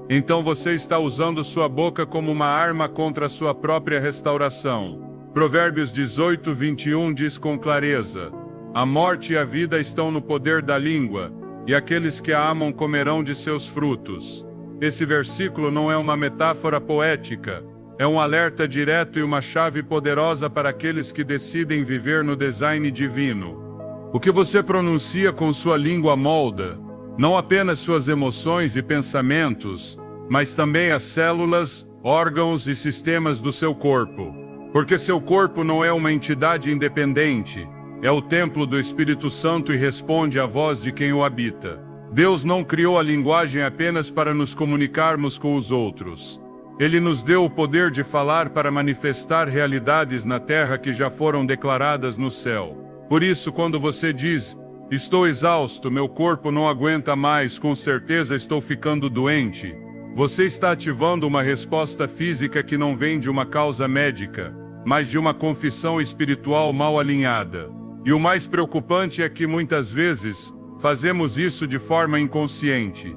então você está usando sua boca como uma arma contra a sua própria restauração. Provérbios 18:21 diz com clareza: a morte e a vida estão no poder da língua, e aqueles que a amam comerão de seus frutos. Esse versículo não é uma metáfora poética, é um alerta direto e uma chave poderosa para aqueles que decidem viver no design divino. O que você pronuncia com sua língua molda, não apenas suas emoções e pensamentos, mas também as células, órgãos e sistemas do seu corpo. Porque seu corpo não é uma entidade independente, é o templo do Espírito Santo e responde à voz de quem o habita. Deus não criou a linguagem apenas para nos comunicarmos com os outros. Ele nos deu o poder de falar para manifestar realidades na terra que já foram declaradas no céu. Por isso, quando você diz: estou exausto, meu corpo não aguenta mais, com certeza estou ficando doente, você está ativando uma resposta física que não vem de uma causa médica, mas de uma confissão espiritual mal alinhada. E o mais preocupante é que muitas vezes fazemos isso de forma inconsciente.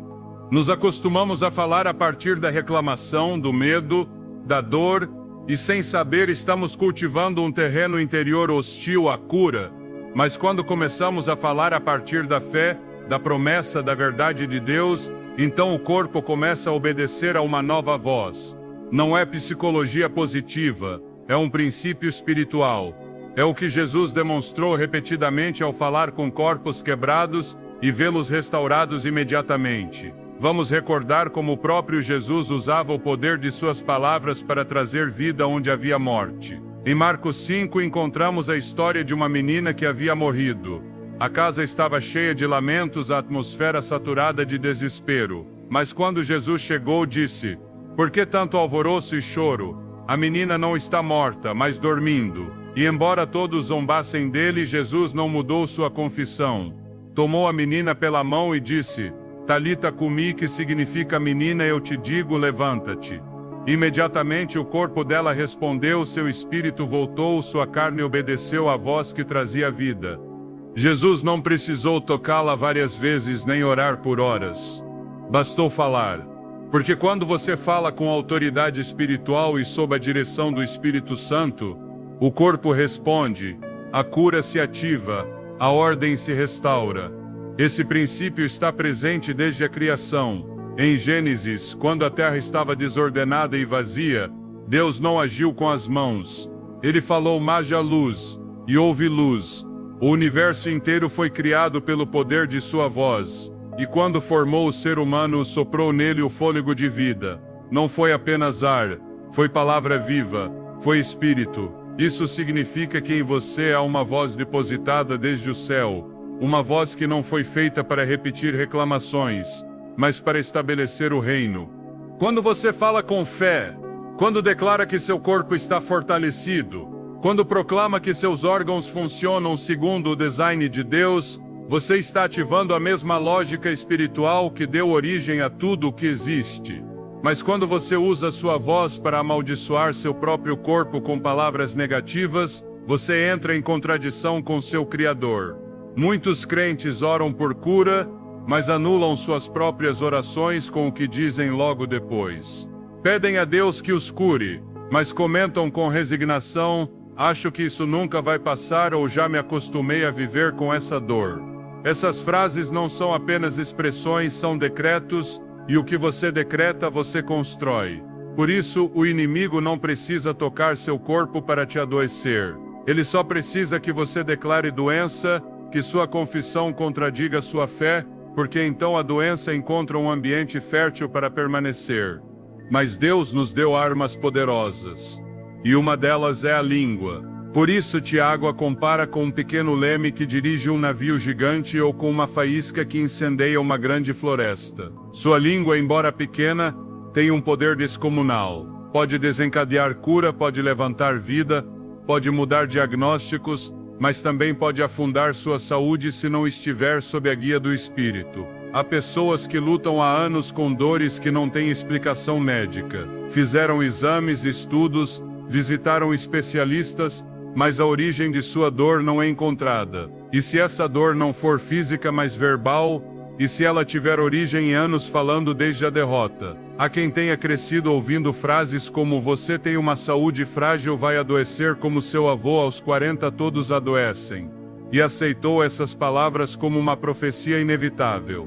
Nos acostumamos a falar a partir da reclamação, do medo, da dor, e sem saber estamos cultivando um terreno interior hostil à cura. Mas quando começamos a falar a partir da fé, da promessa, da verdade de Deus, então o corpo começa a obedecer a uma nova voz. Não é psicologia positiva, é um princípio espiritual. É o que Jesus demonstrou repetidamente ao falar com corpos quebrados e vê-los restaurados imediatamente. Vamos recordar como o próprio Jesus usava o poder de suas palavras para trazer vida onde havia morte. Em Marcos 5 encontramos a história de uma menina que havia morrido. A casa estava cheia de lamentos, a atmosfera saturada de desespero. Mas quando Jesus chegou, disse: por que tanto alvoroço e choro? A menina não está morta, mas dormindo. E embora todos zombassem dele, Jesus não mudou sua confissão. Tomou a menina pela mão e disse: Talita cumi, que significa menina, eu te digo, levanta-te. Imediatamente o corpo dela respondeu, seu espírito voltou, sua carne obedeceu à voz que trazia vida. Jesus não precisou tocá-la várias vezes nem orar por horas. Bastou falar. Porque quando você fala com autoridade espiritual e sob a direção do Espírito Santo, o corpo responde, a cura se ativa, a ordem se restaura. Esse princípio está presente desde a criação. Em Gênesis, quando a terra estava desordenada e vazia, Deus não agiu com as mãos. Ele falou: haja luz, e houve luz. O universo inteiro foi criado pelo poder de sua voz, e quando formou o ser humano, soprou nele o fôlego de vida. Não foi apenas ar, foi palavra viva, foi espírito. Isso significa que em você há uma voz depositada desde o céu, uma voz que não foi feita para repetir reclamações, mas para estabelecer o reino. Quando você fala com fé, quando declara que seu corpo está fortalecido, quando proclama que seus órgãos funcionam segundo o design de Deus, você está ativando a mesma lógica espiritual que deu origem a tudo o que existe. Mas quando você usa sua voz para amaldiçoar seu próprio corpo com palavras negativas, você entra em contradição com seu Criador. Muitos crentes oram por cura, mas anulam suas próprias orações com o que dizem logo depois. Pedem a Deus que os cure, mas comentam com resignação: acho que isso nunca vai passar ou já me acostumei a viver com essa dor. Essas frases não são apenas expressões, são decretos, e o que você decreta, você constrói. Por isso, o inimigo não precisa tocar seu corpo para te adoecer. Ele só precisa que você declare doença, que sua confissão contradiga sua fé, porque então a doença encontra um ambiente fértil para permanecer. Mas Deus nos deu armas poderosas, e uma delas é a língua. Por isso Tiago a compara com um pequeno leme que dirige um navio gigante ou com uma faísca que incendeia uma grande floresta. Sua língua, embora pequena, tem um poder descomunal. Pode desencadear cura, pode levantar vida, pode mudar diagnósticos, mas também pode afundar sua saúde se não estiver sob a guia do Espírito. Há pessoas que lutam há anos com dores que não têm explicação médica. Fizeram exames, estudos, visitaram especialistas, mas a origem de sua dor não é encontrada. E se essa dor não for física, mas verbal, e se ela tiver origem em anos falando desde a derrota. Há quem tenha crescido ouvindo frases como "você tem uma saúde frágil, vai adoecer como seu avô aos 40 todos adoecem", e aceitou essas palavras como uma profecia inevitável.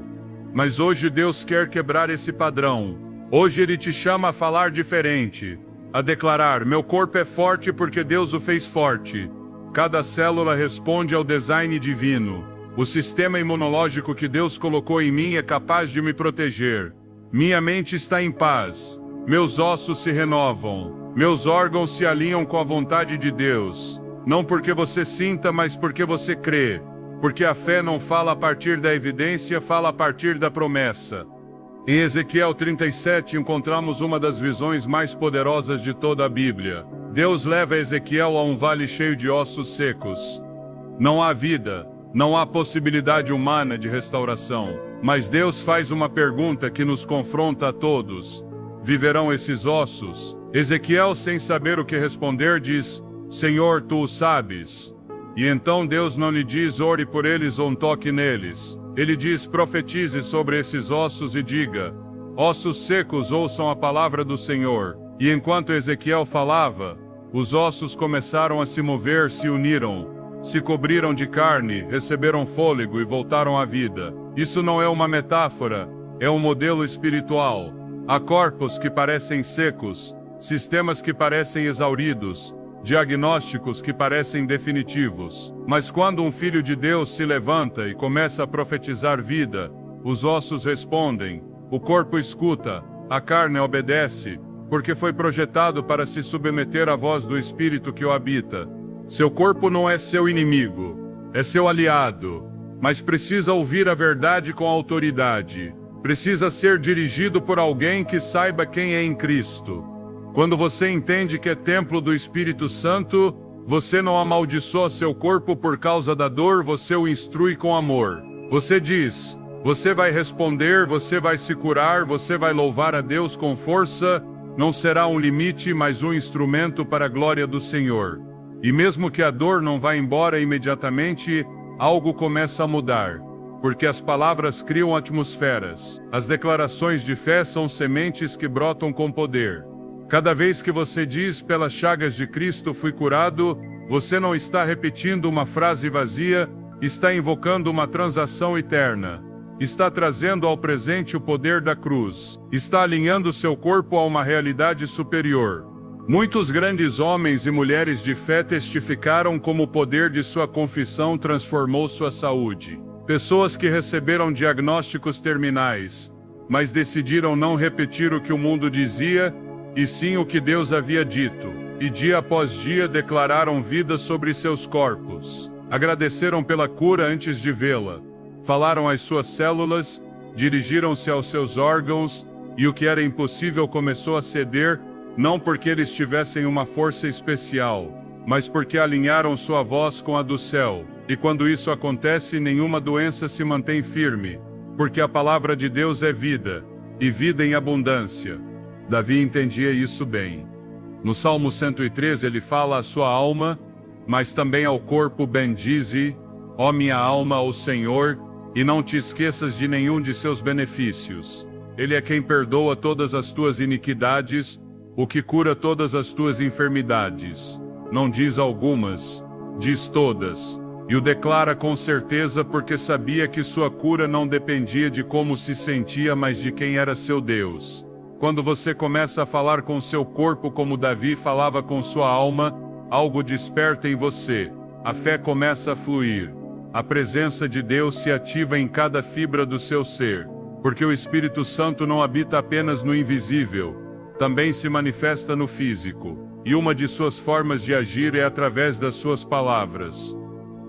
Mas hoje Deus quer quebrar esse padrão. Hoje Ele te chama a falar diferente, a declarar: meu corpo é forte porque Deus o fez forte. Cada célula responde ao design divino. O sistema imunológico que Deus colocou em mim é capaz de me proteger. Minha mente está em paz. Meus ossos se renovam. Meus órgãos se alinham com a vontade de Deus. Não porque você sinta, mas porque você crê. Porque a fé não fala a partir da evidência, fala a partir da promessa. Em Ezequiel 37 encontramos uma das visões mais poderosas de toda a Bíblia. Deus leva Ezequiel a um vale cheio de ossos secos. Não há vida, não há possibilidade humana de restauração. Mas Deus faz uma pergunta que nos confronta a todos: viverão esses ossos? Ezequiel, sem saber o que responder, diz: Senhor, tu o sabes. E então Deus não lhe diz: ore por eles ou toque neles. Ele diz: profetize sobre esses ossos e diga: ossos secos, ouçam a palavra do Senhor. E enquanto Ezequiel falava, os ossos começaram a se mover, se uniram, se cobriram de carne, receberam fôlego e voltaram à vida. Isso não é uma metáfora, é um modelo espiritual. Há corpos que parecem secos, sistemas que parecem exauridos, diagnósticos que parecem definitivos. Mas quando um filho de Deus se levanta e começa a profetizar vida, os ossos respondem, o corpo escuta, a carne obedece, porque foi projetado para se submeter à voz do Espírito que o habita. Seu corpo não é seu inimigo, é seu aliado, mas precisa ouvir a verdade com autoridade. Precisa ser dirigido por alguém que saiba quem é em Cristo. Quando você entende que é templo do Espírito Santo, você não amaldiçoa seu corpo por causa da dor, você o instrui com amor. Você diz, você vai responder, você vai se curar, você vai louvar a Deus com força, não será um limite, mas um instrumento para a glória do Senhor. E mesmo que a dor não vá embora imediatamente, algo começa a mudar, porque as palavras criam atmosferas. As declarações de fé são sementes que brotam com poder. Cada vez que você diz, pelas chagas de Cristo fui curado, você não está repetindo uma frase vazia, está invocando uma transação eterna. Está trazendo ao presente o poder da cruz. Está alinhando seu corpo a uma realidade superior. Muitos grandes homens e mulheres de fé testificaram como o poder de sua confissão transformou sua saúde. Pessoas que receberam diagnósticos terminais, mas decidiram não repetir o que o mundo dizia, e sim o que Deus havia dito, e dia após dia declararam vida sobre seus corpos. Agradeceram pela cura antes de vê-la. Falaram às suas células, dirigiram-se aos seus órgãos, e o que era impossível começou a ceder, não porque eles tivessem uma força especial, mas porque alinharam sua voz com a do céu. E quando isso acontece, nenhuma doença se mantém firme, porque a palavra de Deus é vida, e vida em abundância. Davi entendia isso bem. No Salmo 113 ele fala à sua alma, mas também ao corpo: bendize, ó minha alma, ao Senhor, e não te esqueças de nenhum de seus benefícios. Ele é quem perdoa todas as tuas iniquidades, o que cura todas as tuas enfermidades. Não diz algumas, diz todas. E o declara com certeza porque sabia que sua cura não dependia de como se sentia, mas de quem era seu Deus. Quando você começa a falar com seu corpo como Davi falava com sua alma, algo desperta em você. A fé começa a fluir. A presença de Deus se ativa em cada fibra do seu ser. Porque o Espírito Santo não habita apenas no invisível, também se manifesta no físico. E uma de suas formas de agir é através das suas palavras.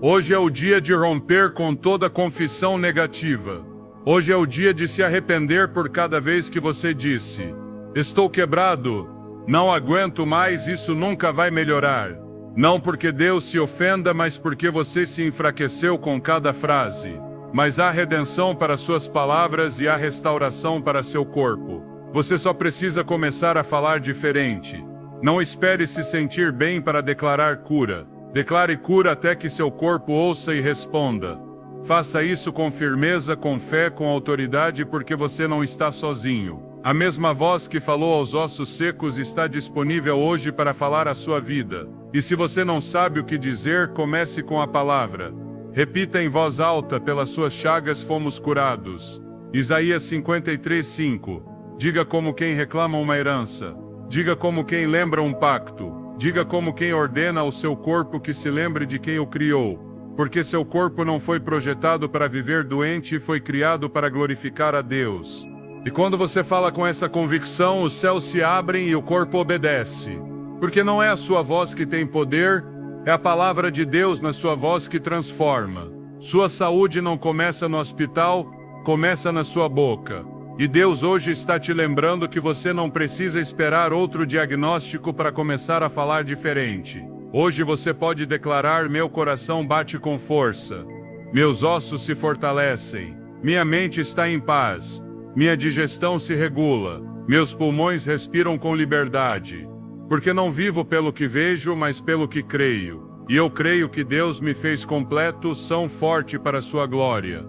Hoje é o dia de romper com toda confissão negativa. Hoje é o dia de se arrepender por cada vez que você disse: estou quebrado, não aguento mais, isso nunca vai melhorar. Não porque Deus se ofenda, mas porque você se enfraqueceu com cada frase. Mas há redenção para suas palavras e há restauração para seu corpo. Você só precisa começar a falar diferente. Não espere se sentir bem para declarar cura. Declare cura até que seu corpo ouça e responda. Faça isso com firmeza, com fé, com autoridade, porque você não está sozinho. A mesma voz que falou aos ossos secos está disponível hoje para falar a sua vida. E se você não sabe o que dizer, comece com a palavra. Repita em voz alta: pelas suas chagas fomos curados. Isaías 53:5. Diga como quem reclama uma herança. Diga como quem lembra um pacto. Diga como quem ordena ao seu corpo que se lembre de quem o criou. Porque seu corpo não foi projetado para viver doente e foi criado para glorificar a Deus. E quando você fala com essa convicção, os céus se abrem e o corpo obedece. Porque não é a sua voz que tem poder, é a palavra de Deus na sua voz que transforma. Sua saúde não começa no hospital, começa na sua boca. E Deus hoje está te lembrando que você não precisa esperar outro diagnóstico para começar a falar diferente. Hoje você pode declarar: meu coração bate com força, meus ossos se fortalecem, minha mente está em paz, minha digestão se regula, meus pulmões respiram com liberdade. Porque não vivo pelo que vejo, mas pelo que creio. E eu creio que Deus me fez completo, são forte para a sua glória.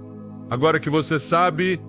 Agora que você sabe,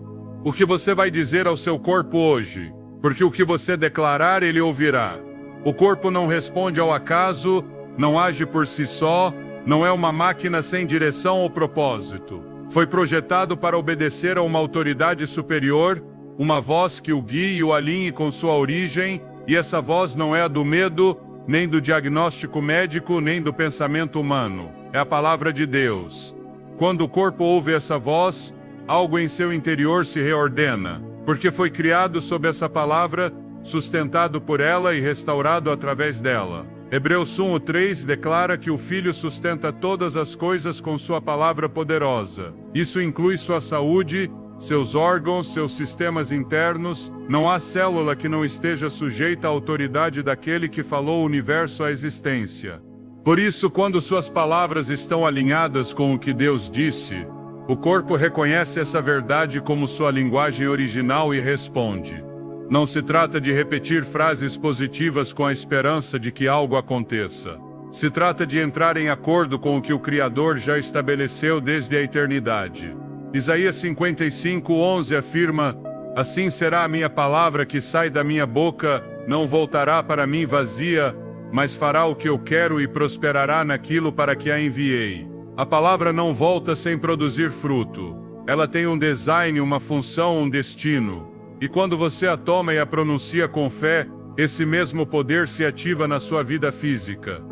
o que você vai dizer ao seu corpo hoje? Porque o que você declarar, ele ouvirá. O corpo não responde ao acaso, não age por si só, não é uma máquina sem direção ou propósito. Foi projetado para obedecer a uma autoridade superior, uma voz que o guie e o alinhe com sua origem, e essa voz não é a do medo, nem do diagnóstico médico, nem do pensamento humano. É a palavra de Deus. Quando o corpo ouve essa voz, algo em seu interior se reordena, porque foi criado sob essa palavra, sustentado por ela e restaurado através dela. Hebreus 1:3 declara que o Filho sustenta todas as coisas com sua palavra poderosa. Isso inclui sua saúde, seus órgãos, seus sistemas internos. Não há célula que não esteja sujeita à autoridade daquele que falou o universo à existência. Por isso, quando suas palavras estão alinhadas com o que Deus disse, o corpo reconhece essa verdade como sua linguagem original e responde. Não se trata de repetir frases positivas com a esperança de que algo aconteça. Se trata de entrar em acordo com o que o Criador já estabeleceu desde a eternidade. Isaías 55:11 afirma: assim será a minha palavra que sai da minha boca, não voltará para mim vazia, mas fará o que eu quero e prosperará naquilo para que a enviei. A palavra não volta sem produzir fruto. Ela tem um design, uma função, um destino. E quando você a toma e a pronuncia com fé, esse mesmo poder se ativa na sua vida física.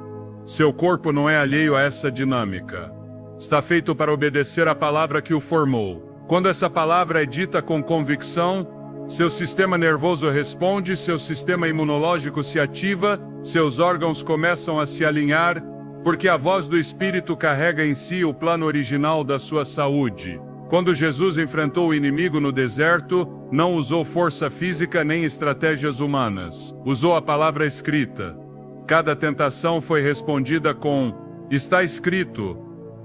Seu corpo não é alheio a essa dinâmica. Está feito para obedecer à palavra que o formou. Quando essa palavra é dita com convicção, seu sistema nervoso responde, seu sistema imunológico se ativa, seus órgãos começam a se alinhar, porque a voz do Espírito carrega em si o plano original da sua saúde. Quando Jesus enfrentou o inimigo no deserto, não usou força física nem estratégias humanas. Usou a palavra escrita. Cada tentação foi respondida com: está escrito.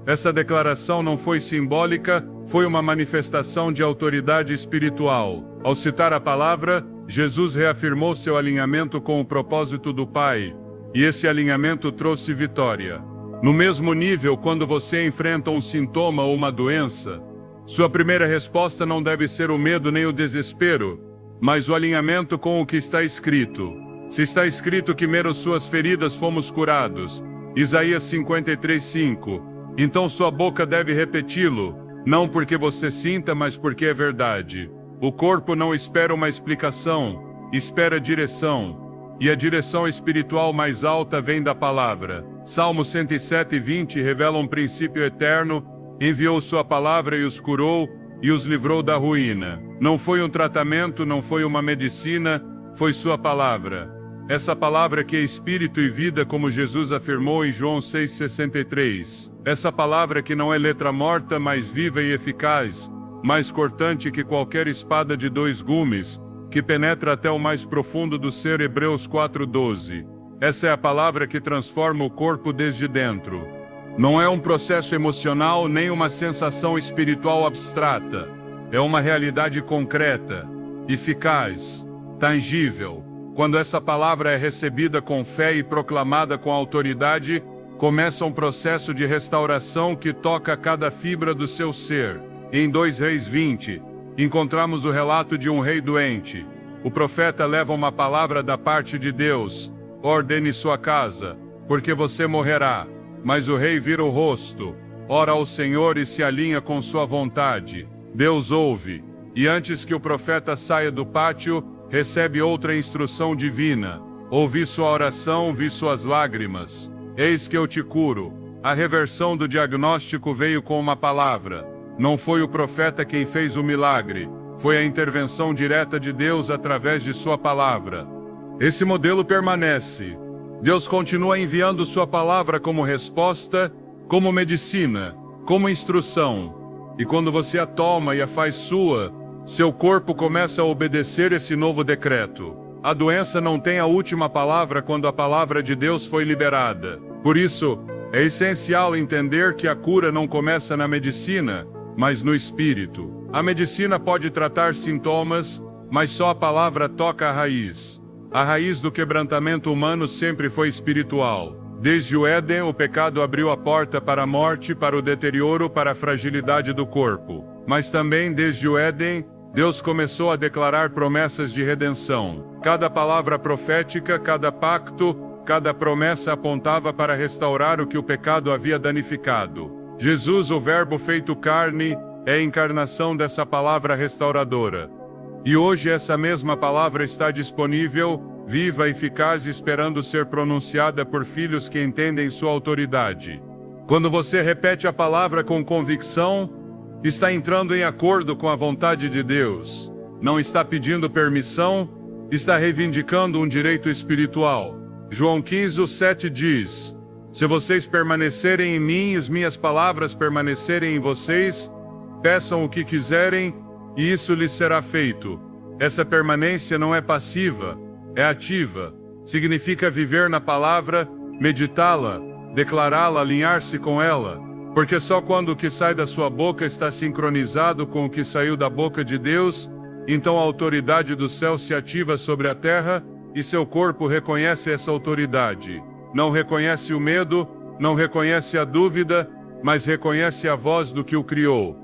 Essa declaração não foi simbólica, foi uma manifestação de autoridade espiritual. Ao citar a palavra, Jesus reafirmou seu alinhamento com o propósito do Pai, e esse alinhamento trouxe vitória. No mesmo nível, quando você enfrenta um sintoma ou uma doença, sua primeira resposta não deve ser o medo nem o desespero, mas o alinhamento com o que está escrito. Se está escrito que menos suas feridas fomos curados, Isaías 53:5, então sua boca deve repeti-lo, não porque você sinta, mas porque é verdade. O corpo não espera uma explicação, espera direção, e a direção espiritual mais alta vem da palavra. Salmo 107:20 revela um princípio eterno: enviou sua palavra e os curou, e os livrou da ruína. Não foi um tratamento, não foi uma medicina, foi sua palavra. Essa palavra que é espírito e vida, como Jesus afirmou em João 6,63. Essa palavra que não é letra morta, mas viva e eficaz, mais cortante que qualquer espada de 2 gumes, que penetra até o mais profundo do ser. Hebreus 4:12. Essa é a palavra que transforma o corpo desde dentro. Não é um processo emocional nem uma sensação espiritual abstrata. É uma realidade concreta, eficaz, tangível. Quando essa palavra é recebida com fé e proclamada com autoridade, começa um processo de restauração que toca cada fibra do seu ser. Em 2 Reis 20, encontramos o relato de um rei doente. O profeta leva uma palavra da parte de Deus: ordene sua casa, porque você morrerá. Mas o rei vira o rosto, ora ao Senhor e se alinha com sua vontade. Deus ouve, e antes que o profeta saia do pátio, recebe outra instrução divina: ouvi sua oração, vi suas lágrimas. Eis que eu te curo. A reversão do diagnóstico veio com uma palavra. Não foi o profeta quem fez o milagre, foi a intervenção direta de Deus através de sua palavra. Esse modelo permanece. Deus continua enviando sua palavra como resposta, como medicina, como instrução. E quando você a toma e a faz sua, seu corpo começa a obedecer esse novo decreto. A doença não tem a última palavra quando a palavra de Deus foi liberada. Por isso, é essencial entender que a cura não começa na medicina, mas no espírito. A medicina pode tratar sintomas, mas só a palavra toca a raiz. A raiz do quebrantamento humano sempre foi espiritual. Desde o Éden, o pecado abriu a porta para a morte, para o deterioro, para a fragilidade do corpo. Mas também, desde o Éden, Deus começou a declarar promessas de redenção. Cada palavra profética, cada pacto, cada promessa apontava para restaurar o que o pecado havia danificado. Jesus, o Verbo feito carne, é a encarnação dessa palavra restauradora. E hoje essa mesma palavra está disponível, viva e eficaz, esperando ser pronunciada por filhos que entendem sua autoridade. Quando você repete a palavra com convicção, está entrando em acordo com a vontade de Deus. Não está pedindo permissão, está reivindicando um direito espiritual. João 15:7 diz: se vocês permanecerem em mim e as minhas palavras permanecerem em vocês, peçam o que quiserem, e isso lhes será feito. Essa permanência não é passiva, é ativa. Significa viver na palavra, meditá-la, declará-la, alinhar-se com ela. Porque só quando o que sai da sua boca está sincronizado com o que saiu da boca de Deus, então a autoridade do céu se ativa sobre a terra, e seu corpo reconhece essa autoridade. Não reconhece o medo, não reconhece a dúvida, mas reconhece a voz do que o criou.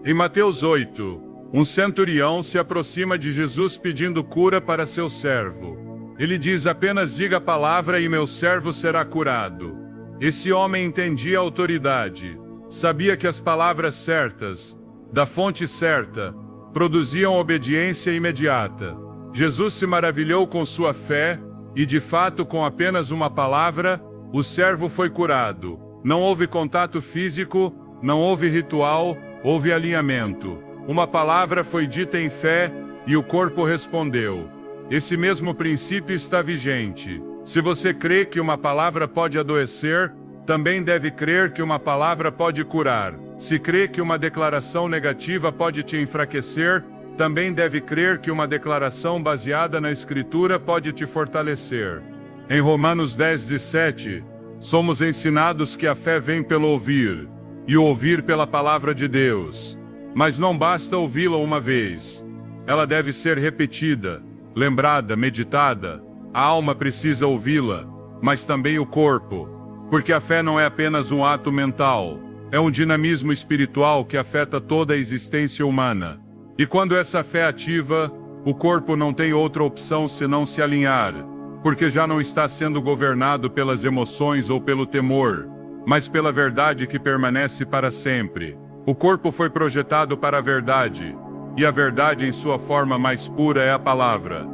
Em Mateus 8, um centurião se aproxima de Jesus pedindo cura para seu servo. Ele diz: apenas diga a palavra e meu servo será curado. Esse homem entendia a autoridade, sabia que as palavras certas, da fonte certa, produziam obediência imediata. Jesus se maravilhou com sua fé, e de fato com apenas uma palavra, o servo foi curado. Não houve contato físico, não houve ritual, houve alinhamento. Uma palavra foi dita em fé, e o corpo respondeu. Esse mesmo princípio está vigente. Se você crê que uma palavra pode adoecer, também deve crer que uma palavra pode curar. Se crê que uma declaração negativa pode te enfraquecer, também deve crer que uma declaração baseada na Escritura pode te fortalecer. Em Romanos 10:17, somos ensinados que a fé vem pelo ouvir, e o ouvir pela palavra de Deus. Mas não basta ouvi-la uma vez. Ela deve ser repetida, lembrada, meditada. A alma precisa ouvi-la, mas também o corpo. Porque a fé não é apenas um ato mental, é um dinamismo espiritual que afeta toda a existência humana. E quando essa fé ativa, o corpo não tem outra opção senão se alinhar, porque já não está sendo governado pelas emoções ou pelo temor, mas pela verdade que permanece para sempre. O corpo foi projetado para a verdade, e a verdade em sua forma mais pura é a palavra.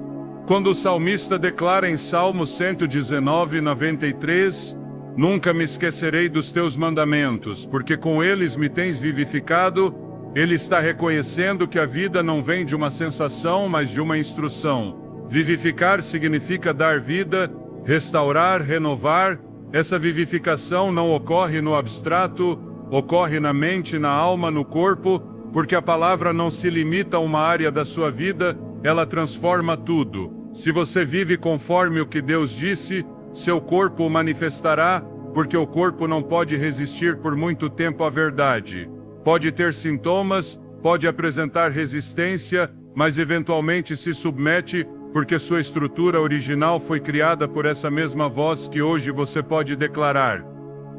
Quando o salmista declara em Salmo 119:93, nunca me esquecerei dos teus mandamentos, porque com eles me tens vivificado, ele está reconhecendo que a vida não vem de uma sensação, mas de uma instrução. Vivificar significa dar vida, restaurar, renovar. Essa vivificação não ocorre no abstrato, ocorre na mente, na alma, no corpo, porque a palavra não se limita a uma área da sua vida, ela transforma tudo. Se você vive conforme o que Deus disse, seu corpo o manifestará, porque o corpo não pode resistir por muito tempo à verdade. Pode ter sintomas, pode apresentar resistência, mas eventualmente se submete, porque sua estrutura original foi criada por essa mesma voz que hoje você pode declarar.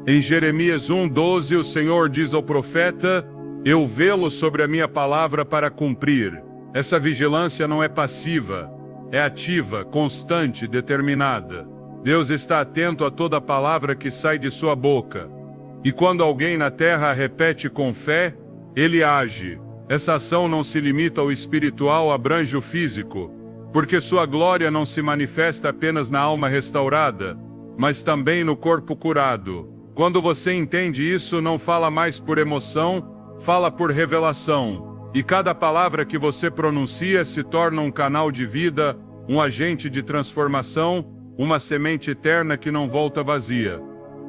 Em Jeremias 1:12 o Senhor diz ao profeta: eu velo sobre a minha palavra para cumprir. Essa vigilância não é passiva, é ativa, constante, determinada. Deus está atento a toda palavra que sai de sua boca. E quando alguém na terra a repete com fé, ele age. Essa ação não se limita ao espiritual, abrange o físico, porque sua glória não se manifesta apenas na alma restaurada, mas também no corpo curado. Quando você entende isso, não fala mais por emoção, fala por revelação. E cada palavra que você pronuncia se torna um canal de vida, um agente de transformação, uma semente eterna que não volta vazia.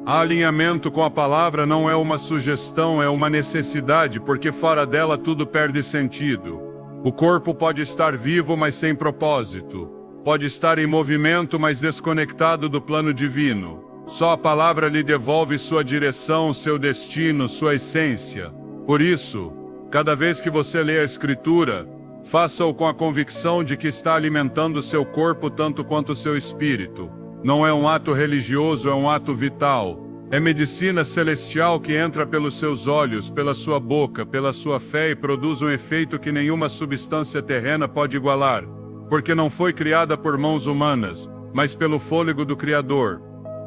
A alinhamento com a palavra não é uma sugestão, é uma necessidade, porque fora dela tudo perde sentido. O corpo pode estar vivo, mas sem propósito. Pode estar em movimento, mas desconectado do plano divino. Só a palavra lhe devolve sua direção, seu destino, sua essência. Por isso, cada vez que você lê a Escritura, faça-o com a convicção de que está alimentando seu corpo tanto quanto seu espírito. Não é um ato religioso, é um ato vital. É medicina celestial que entra pelos seus olhos, pela sua boca, pela sua fé e produz um efeito que nenhuma substância terrena pode igualar, porque não foi criada por mãos humanas, mas pelo fôlego do Criador.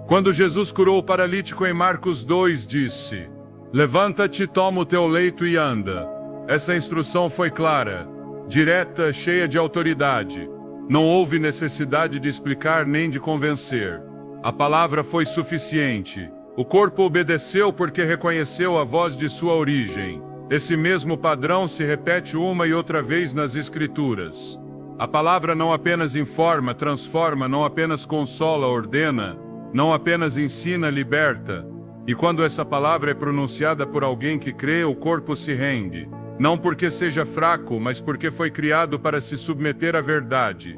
Quando Jesus curou o paralítico em Marcos 2, disse: levanta-te, toma o teu leito e anda. Essa instrução foi clara, direta, cheia de autoridade. Não houve necessidade de explicar nem de convencer. A palavra foi suficiente. O corpo obedeceu porque reconheceu a voz de sua origem. Esse mesmo padrão se repete uma e outra vez nas Escrituras. A palavra não apenas informa, transforma, não apenas consola, ordena, não apenas ensina, liberta. E quando essa palavra é pronunciada por alguém que crê, o corpo se rende. Não porque seja fraco, mas porque foi criado para se submeter à verdade.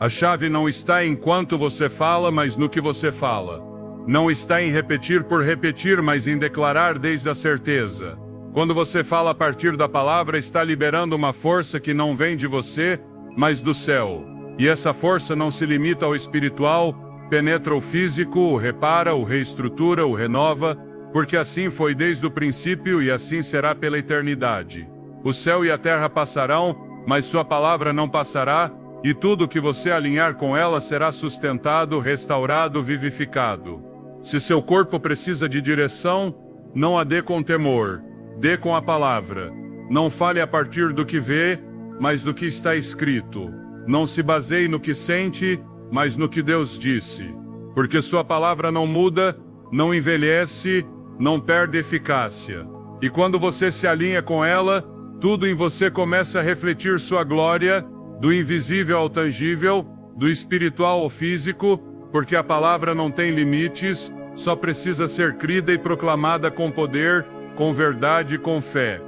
A chave não está em quanto você fala, mas no que você fala. Não está em repetir por repetir, mas em declarar desde a certeza. Quando você fala a partir da palavra, está liberando uma força que não vem de você, mas do céu. E essa força não se limita ao espiritual, penetra o físico, o repara, o reestrutura, o renova, porque assim foi desde o princípio e assim será pela eternidade. O céu e a terra passarão, mas sua palavra não passará, e tudo que você alinhar com ela será sustentado, restaurado, vivificado. Se seu corpo precisa de direção, não a dê com temor, dê com a palavra. Não fale a partir do que vê, mas do que está escrito. Não se baseie no que sente, mas no que Deus disse. Porque sua palavra não muda, não envelhece, não perde eficácia. E quando você se alinha com ela, tudo em você começa a refletir sua glória, do invisível ao tangível, do espiritual ao físico, porque a palavra não tem limites, só precisa ser crida e proclamada com poder, com verdade e com fé.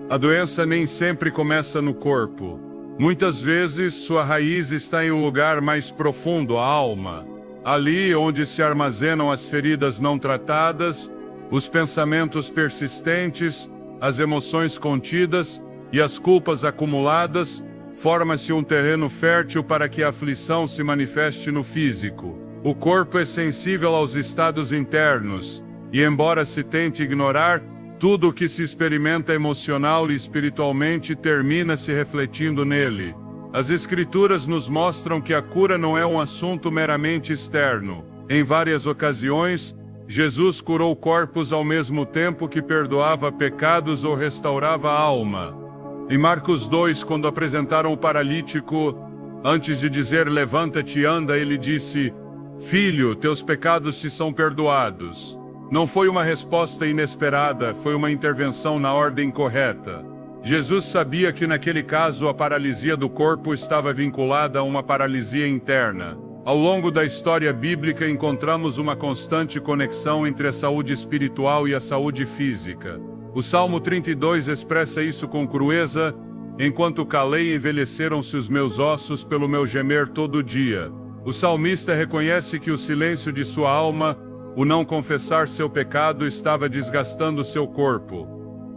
A doença nem sempre começa no corpo. Muitas vezes sua raiz está em um lugar mais profundo, a alma. Ali onde se armazenam as feridas não tratadas, os pensamentos persistentes, as emoções contidas e as culpas acumuladas, forma-se um terreno fértil para que a aflição se manifeste no físico. O corpo é sensível aos estados internos, e embora se tente ignorar, tudo o que se experimenta emocional e espiritualmente termina se refletindo nele. As Escrituras nos mostram que a cura não é um assunto meramente externo. Em várias ocasiões, Jesus curou corpos ao mesmo tempo que perdoava pecados ou restaurava a alma. Em Marcos 2, quando apresentaram o paralítico, antes de dizer levanta-te e anda, ele disse: Filho, teus pecados te são perdoados. Não foi uma resposta inesperada, foi uma intervenção na ordem correta. Jesus sabia que naquele caso a paralisia do corpo estava vinculada a uma paralisia interna. Ao longo da história bíblica encontramos uma constante conexão entre a saúde espiritual e a saúde física. O Salmo 32 expressa isso com crueza: enquanto calei envelheceram-se os meus ossos pelo meu gemer todo dia. O salmista reconhece que o silêncio de sua alma, o não confessar seu pecado, estava desgastando seu corpo.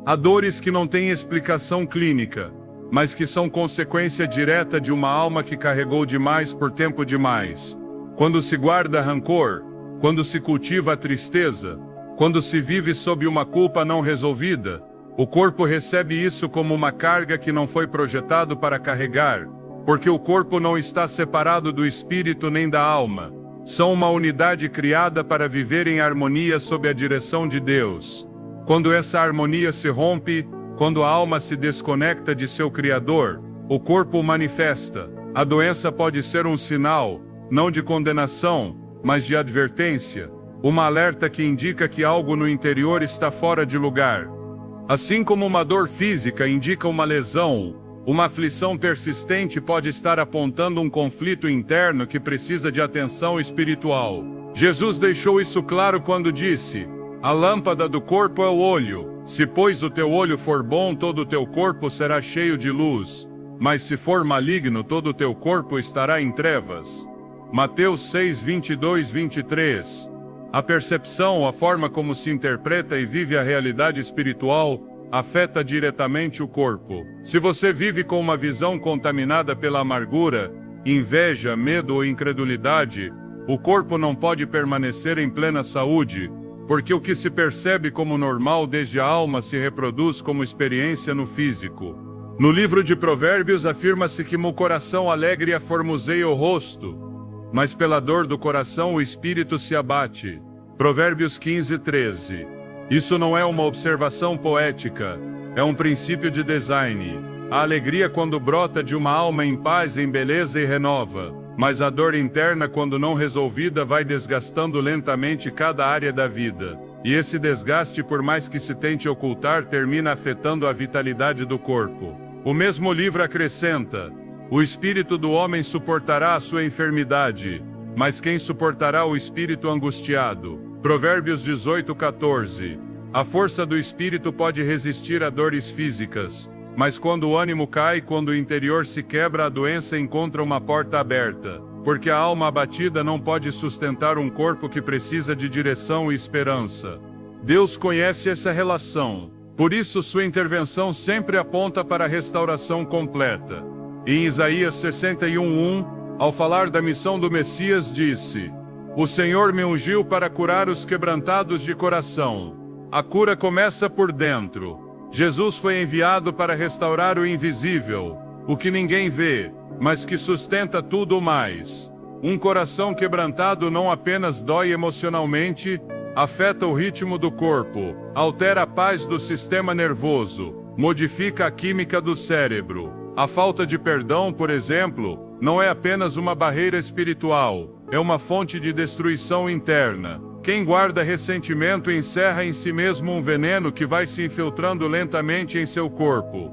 Há dores que não têm explicação clínica, mas que são consequência direta de uma alma que carregou demais por tempo demais. Quando se guarda rancor, quando se cultiva a tristeza, Quando se vive sob uma culpa não resolvida, o corpo recebe isso como uma carga que não foi projetado para carregar, porque o corpo não está separado do espírito nem da alma. São uma unidade criada para viver em harmonia sob a direção de Deus. Quando essa harmonia se rompe, quando a alma se desconecta de seu Criador, o corpo o manifesta. A doença pode ser um sinal, não de condenação, mas de advertência, uma alerta que indica que algo no interior está fora de lugar. Assim como uma dor física indica uma lesão, uma aflição persistente pode estar apontando um conflito interno que precisa de atenção espiritual. Jesus deixou isso claro quando disse: "A lâmpada do corpo é o olho. Se, pois, o teu olho for bom, todo o teu corpo será cheio de luz. Mas se for maligno, todo o teu corpo estará em trevas." Mateus 6, 22, 23. A percepção, a forma como se interpreta e vive a realidade espiritual, afeta diretamente o corpo. Se você vive com uma visão contaminada pela amargura, inveja, medo ou incredulidade, o corpo não pode permanecer em plena saúde, porque o que se percebe como normal desde a alma se reproduz como experiência no físico. No livro de Provérbios afirma-se que o coração alegre aformoseia o rosto, mas pela dor do coração o espírito se abate. Provérbios 15, 13. Isso não é uma observação poética, é um princípio de design. A alegria quando brota de uma alma em paz, em beleza e renova, mas a dor interna quando não resolvida vai desgastando lentamente cada área da vida. E esse desgaste, por mais que se tente ocultar, termina afetando a vitalidade do corpo. O mesmo livro acrescenta: "O espírito do homem suportará a sua enfermidade, mas quem suportará o espírito angustiado?" Provérbios 18, 14. A força do espírito pode resistir a dores físicas, mas quando o ânimo cai, quando o interior se quebra, a doença encontra uma porta aberta, porque a alma abatida não pode sustentar um corpo que precisa de direção e esperança. Deus conhece essa relação, por isso sua intervenção sempre aponta para a restauração completa. Em Isaías 61:1, ao falar da missão do Messias, disse: "O Senhor me ungiu para curar os quebrantados de coração." A cura começa por dentro. Jesus foi enviado para restaurar o invisível, o que ninguém vê, mas que sustenta tudo mais. Um coração quebrantado não apenas dói emocionalmente, afeta o ritmo do corpo, altera a paz do sistema nervoso, modifica a química do cérebro. A falta de perdão, por exemplo, não é apenas uma barreira espiritual, é uma fonte de destruição interna. Quem guarda ressentimento encerra em si mesmo um veneno que vai se infiltrando lentamente em seu corpo.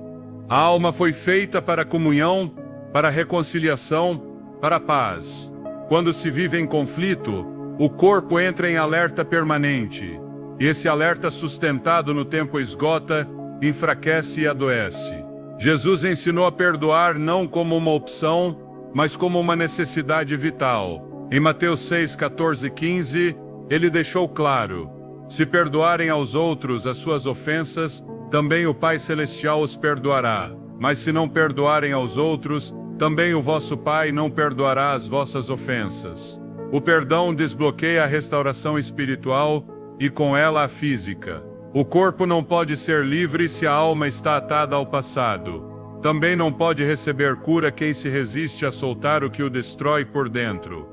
A alma foi feita para a comunhão, para a reconciliação, para a paz. Quando se vive em conflito, o corpo entra em alerta permanente. E esse alerta sustentado no tempo esgota, enfraquece e adoece. Jesus ensinou a perdoar não como uma opção, mas como uma necessidade vital. Em Mateus 6, 14 e 15, ele deixou claro: "Se perdoarem aos outros as suas ofensas, também o Pai Celestial os perdoará. Mas se não perdoarem aos outros, também o vosso Pai não perdoará as vossas ofensas." O perdão desbloqueia a restauração espiritual e com ela a física. O corpo não pode ser livre se a alma está atada ao passado. Também não pode receber cura quem se resiste a soltar o que o destrói por dentro.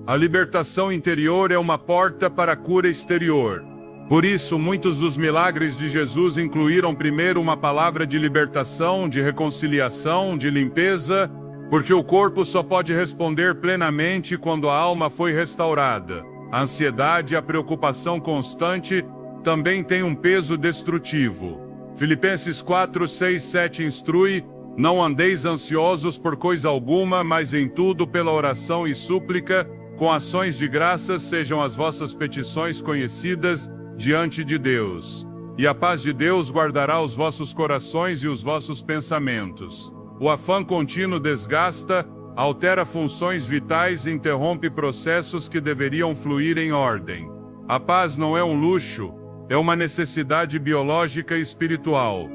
A libertação interior é uma porta para a cura exterior. Por isso, muitos dos milagres de Jesus incluíram primeiro uma palavra de libertação, de reconciliação, de limpeza, porque o corpo só pode responder plenamente quando a alma foi restaurada. A ansiedade e a preocupação constante também têm um peso destrutivo. Filipenses 4, 6, 7 instrui: "Não andeis ansiosos por coisa alguma, mas em tudo pela oração e súplica, com ações de graças sejam as vossas petições conhecidas diante de Deus. E a paz de Deus guardará os vossos corações e os vossos pensamentos." O afã contínuo desgasta, altera funções vitais e interrompe processos que deveriam fluir em ordem. A paz não é um luxo, é uma necessidade biológica e espiritual.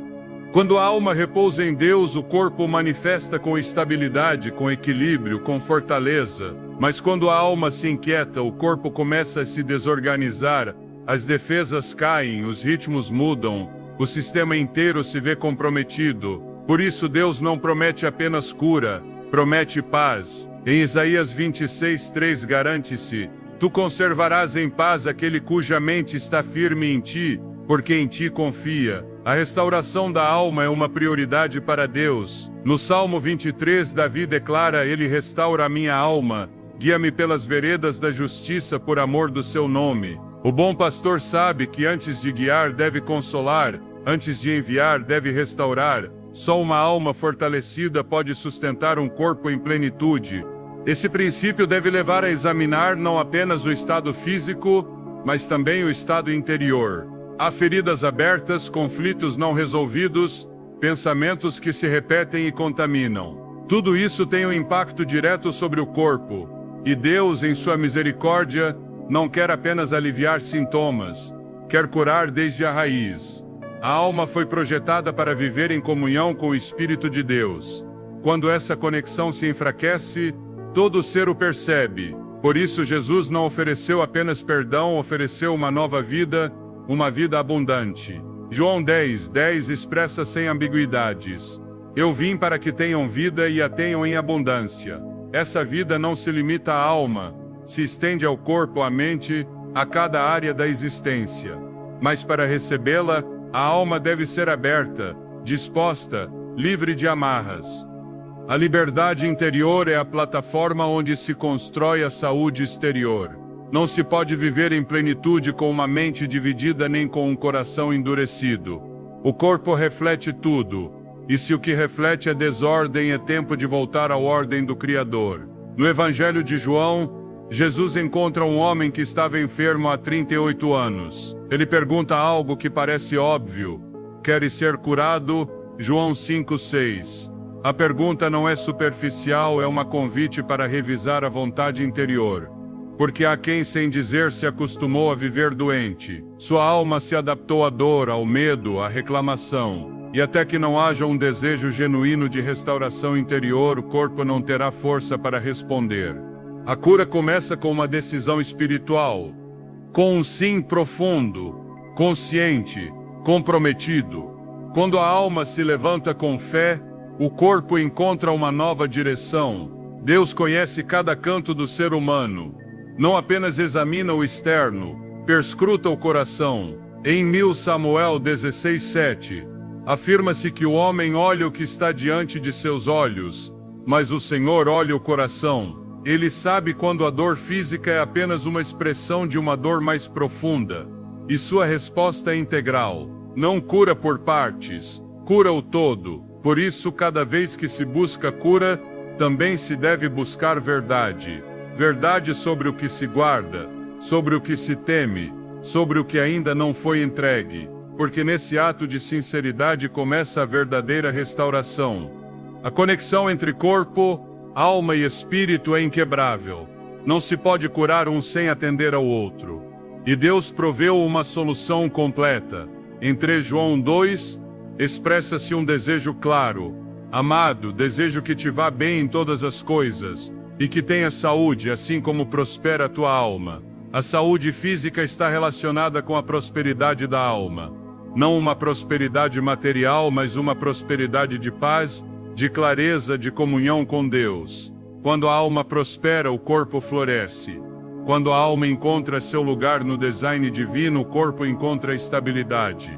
Quando a alma repousa em Deus, o corpo manifesta com estabilidade, com equilíbrio, com fortaleza. Mas quando a alma se inquieta, o corpo começa a se desorganizar, as defesas caem, os ritmos mudam, o sistema inteiro se vê comprometido. Por isso Deus não promete apenas cura, promete paz. Em Isaías 26:3 garante-se: tu conservarás em paz aquele cuja mente está firme em ti, porque em ti confia. A restauração da alma é uma prioridade para Deus. No Salmo 23, Davi declara: ele restaura a minha alma, guia-me pelas veredas da justiça por amor do seu nome. O bom pastor sabe que antes de guiar deve consolar, antes de enviar deve restaurar. Só uma alma fortalecida pode sustentar um corpo em plenitude. Esse princípio deve levar a examinar não apenas o estado físico, mas também o estado interior. Há feridas abertas, conflitos não resolvidos, pensamentos que se repetem e contaminam. Tudo isso tem um impacto direto sobre o corpo. E Deus, em sua misericórdia, não quer apenas aliviar sintomas, quer curar desde a raiz. A alma foi projetada para viver em comunhão com o Espírito de Deus. Quando essa conexão se enfraquece, todo ser o percebe. Por isso Jesus não ofereceu apenas perdão, ofereceu uma nova vida, uma vida abundante. João 10:10 expressa sem ambiguidades: eu vim para que tenham vida e a tenham em abundância. Essa vida não se limita à alma, se estende ao corpo, à mente, a cada área da existência. Mas para recebê-la, a alma deve ser aberta, disposta, livre de amarras. A liberdade interior é a plataforma onde se constrói a saúde exterior. Não se pode viver em plenitude com uma mente dividida nem com um coração endurecido. O corpo reflete tudo, e se o que reflete é desordem, é tempo de voltar à ordem do Criador. No Evangelho de João, Jesus encontra um homem que estava enfermo há 38 anos. Ele pergunta algo que parece óbvio: queres ser curado? João 5:6. A pergunta não é superficial, é uma convite para revisar a vontade interior. Porque há quem, sem dizer, se acostumou a viver doente. Sua alma se adaptou à dor, ao medo, à reclamação. E até que não haja um desejo genuíno de restauração interior, o corpo não terá força para responder. A cura começa com uma decisão espiritual, com um sim profundo, consciente, comprometido. Quando a alma se levanta com fé, o corpo encontra uma nova direção. Deus conhece cada canto do ser humano. Não apenas examina o externo, perscruta o coração. Em 1 Samuel 16:7, afirma-se que o homem olha o que está diante de seus olhos, mas o Senhor olha o coração. Ele sabe quando a dor física é apenas uma expressão de uma dor mais profunda. E sua resposta é integral. Não cura por partes, cura o todo. Por isso, cada vez que se busca cura, também se deve buscar verdade. Verdade sobre o que se guarda, sobre o que se teme, sobre o que ainda não foi entregue. Porque nesse ato de sinceridade começa a verdadeira restauração. A conexão entre corpo, alma e espírito é inquebrável. Não se pode curar um sem atender ao outro. E Deus proveu uma solução completa. Em 3 João 2, expressa-se um desejo claro: amado, desejo que te vá bem em todas as coisas, e que tenha saúde, assim como prospera a tua alma. A saúde física está relacionada com a prosperidade da alma. Não uma prosperidade material, mas uma prosperidade de paz, de clareza, de comunhão com Deus. Quando a alma prospera, o corpo floresce. Quando a alma encontra seu lugar no design divino, o corpo encontra estabilidade.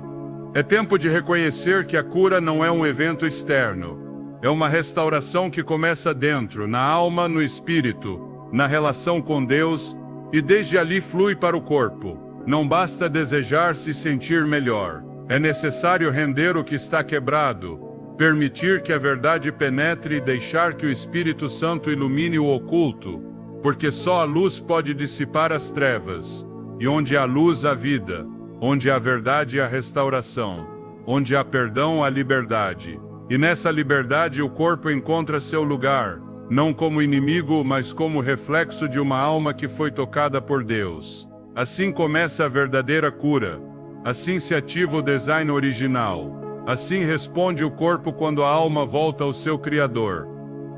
É tempo de reconhecer que a cura não é um evento externo. É uma restauração que começa dentro, na alma, no espírito, na relação com Deus, e desde ali flui para o corpo. Não basta desejar se sentir melhor. É necessário render o que está quebrado, permitir que a verdade penetre e deixar que o Espírito Santo ilumine o oculto, porque só a luz pode dissipar as trevas. E onde há luz, há vida. Onde há verdade, há restauração. Onde há perdão, há liberdade. E nessa liberdade o corpo encontra seu lugar, não como inimigo, mas como reflexo de uma alma que foi tocada por Deus. Assim começa a verdadeira cura. Assim se ativa o design original. Assim responde o corpo quando a alma volta ao seu Criador.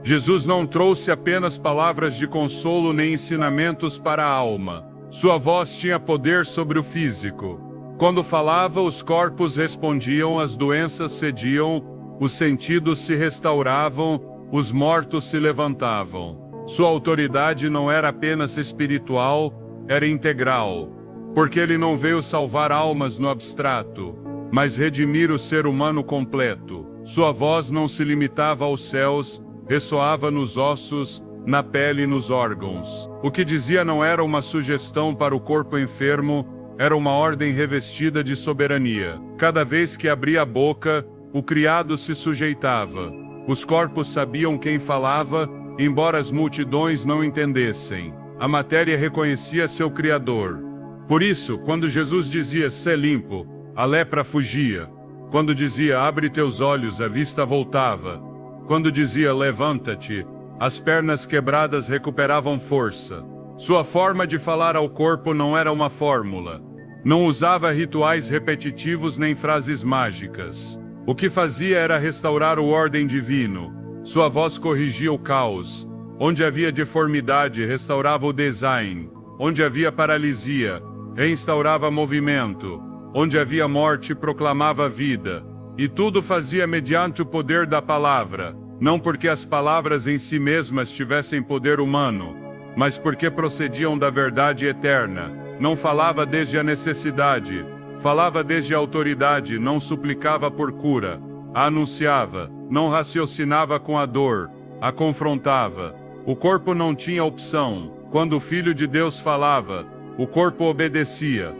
Jesus não trouxe apenas palavras de consolo nem ensinamentos para a alma. Sua voz tinha poder sobre o físico. Quando falava, os corpos respondiam, as doenças cediam, os sentidos se restauravam, os mortos se levantavam. Sua autoridade não era apenas espiritual, era integral. Porque ele não veio salvar almas no abstrato, mas redimir o ser humano completo. Sua voz não se limitava aos céus, ressoava nos ossos, na pele e nos órgãos. O que dizia não era uma sugestão para o corpo enfermo, era uma ordem revestida de soberania. Cada vez que abria a boca, o criado se sujeitava. Os corpos sabiam quem falava, embora as multidões não entendessem. A matéria reconhecia seu Criador. Por isso, quando Jesus dizia, "Sê limpo", a lepra fugia. Quando dizia, "Abre teus olhos", a vista voltava. Quando dizia, "Levanta-te", as pernas quebradas recuperavam força. Sua forma de falar ao corpo não era uma fórmula. Não usava rituais repetitivos nem frases mágicas. O que fazia era restaurar o ordem divino. Sua voz corrigia o caos. Onde havia deformidade, restaurava o design. Onde havia paralisia, reinstaurava movimento. Onde havia morte, proclamava vida. E tudo fazia mediante o poder da palavra. Não porque as palavras em si mesmas tivessem poder humano, mas porque procediam da verdade eterna. Não falava desde a necessidade, falava desde a autoridade, não suplicava por cura, a anunciava, não raciocinava com a dor, a confrontava. O corpo não tinha opção. Quando o Filho de Deus falava, o corpo obedecia.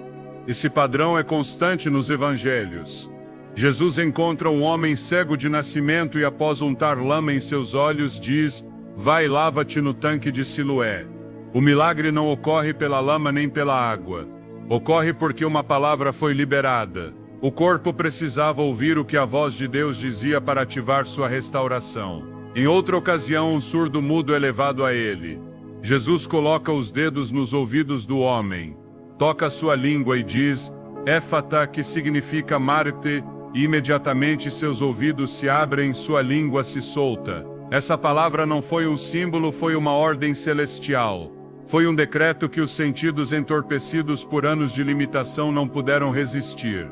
Esse padrão é constante nos evangelhos. Jesus encontra um homem cego de nascimento e, após untar lama em seus olhos, diz, "Vai, lava-te no tanque de Siloé." O milagre não ocorre pela lama nem pela água. Ocorre porque uma palavra foi liberada. O corpo precisava ouvir o que a voz de Deus dizia para ativar sua restauração. Em outra ocasião, um surdo mudo é levado a ele. Jesus coloca os dedos nos ouvidos do homem, toca sua língua e diz, "Éfata", que significa Marte, e imediatamente seus ouvidos se abrem, sua língua se solta. Essa palavra não foi um símbolo, foi uma ordem celestial. Foi um decreto que os sentidos entorpecidos por anos de limitação não puderam resistir.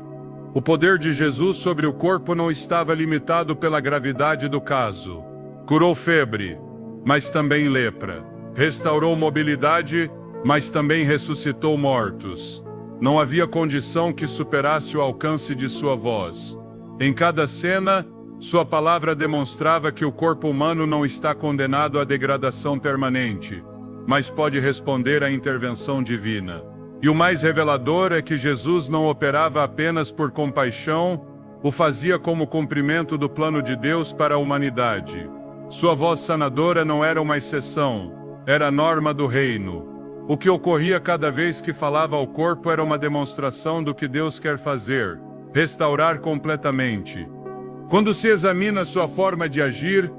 O poder de Jesus sobre o corpo não estava limitado pela gravidade do caso. Curou febre, mas também lepra. Restaurou mobilidade, mas também ressuscitou mortos. Não havia condição que superasse o alcance de sua voz. Em cada cena, sua palavra demonstrava que o corpo humano não está condenado à degradação permanente, mas pode responder à intervenção divina. E o mais revelador é que Jesus não operava apenas por compaixão, o fazia como cumprimento do plano de Deus para a humanidade. Sua voz sanadora não era uma exceção, era a norma do reino. O que ocorria cada vez que falava ao corpo era uma demonstração do que Deus quer fazer, restaurar completamente. Quando se examina sua forma de agir,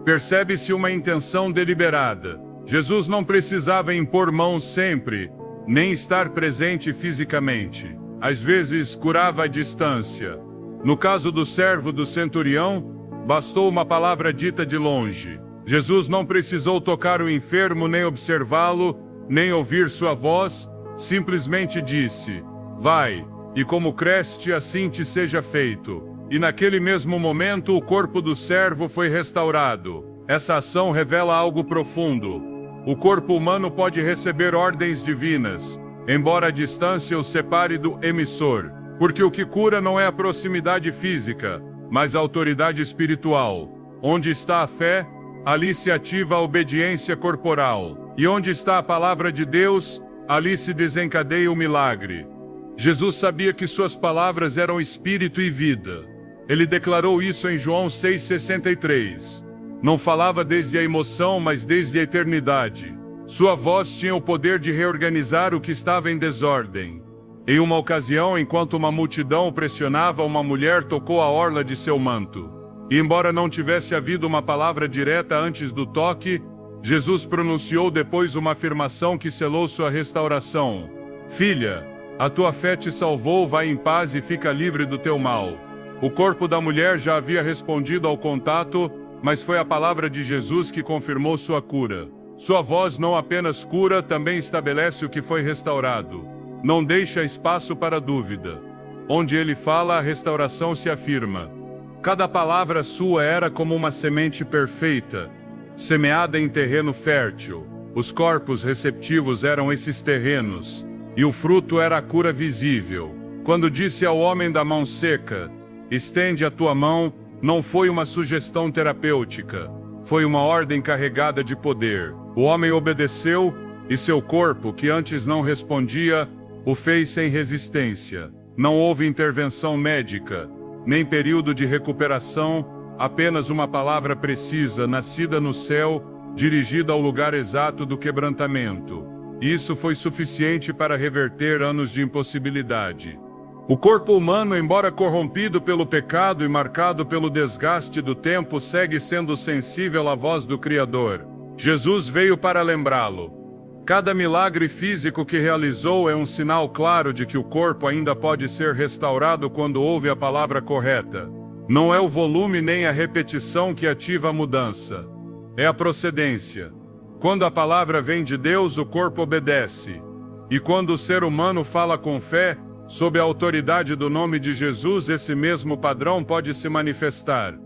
percebe-se uma intenção deliberada. Jesus não precisava impor mãos sempre, nem estar presente fisicamente. Às vezes, curava à distância. No caso do servo do centurião, bastou uma palavra dita de longe. Jesus não precisou tocar o enfermo, nem observá-lo, nem ouvir sua voz, simplesmente disse, "Vai, e como creste, assim te seja feito." E naquele mesmo momento o corpo do servo foi restaurado. Essa ação revela algo profundo. O corpo humano pode receber ordens divinas, embora a distância o separe do emissor, porque o que cura não é a proximidade física, mas a autoridade espiritual. Onde está a fé, ali se ativa a obediência corporal. E onde está a palavra de Deus, ali se desencadeia o milagre. Jesus sabia que suas palavras eram espírito e vida. Ele declarou isso em João 6,63. Não falava desde a emoção, mas desde a eternidade. Sua voz tinha o poder de reorganizar o que estava em desordem. Em uma ocasião, enquanto uma multidão o pressionava, uma mulher tocou a orla de seu manto. E embora não tivesse havido uma palavra direta antes do toque, Jesus pronunciou depois uma afirmação que selou sua restauração. "Filha, a tua fé te salvou, vai em paz e fica livre do teu mal." O corpo da mulher já havia respondido ao contato, mas foi a palavra de Jesus que confirmou sua cura. Sua voz não apenas cura, também estabelece o que foi restaurado. Não deixa espaço para dúvida. Onde ele fala, a restauração se afirma. Cada palavra sua era como uma semente perfeita, semeada em terreno fértil. Os corpos receptivos eram esses terrenos, e o fruto era a cura visível. Quando disse ao homem da mão seca, estende a tua mão, não foi uma sugestão terapêutica, foi uma ordem carregada de poder. O homem obedeceu, e seu corpo, que antes não respondia, o fez sem resistência. Não houve intervenção médica, nem período de recuperação, apenas uma palavra precisa, nascida no céu, dirigida ao lugar exato do quebrantamento. Isso foi suficiente para reverter anos de impossibilidade. O corpo humano, embora corrompido pelo pecado e marcado pelo desgaste do tempo, segue sendo sensível à voz do Criador. Jesus veio para lembrá-lo. Cada milagre físico que realizou é um sinal claro de que o corpo ainda pode ser restaurado quando ouve a palavra correta. Não é o volume nem a repetição que ativa a mudança. É a procedência. Quando a palavra vem de Deus, o corpo obedece. E quando o ser humano fala com fé, sob a autoridade do nome de Jesus, esse mesmo padrão pode se manifestar.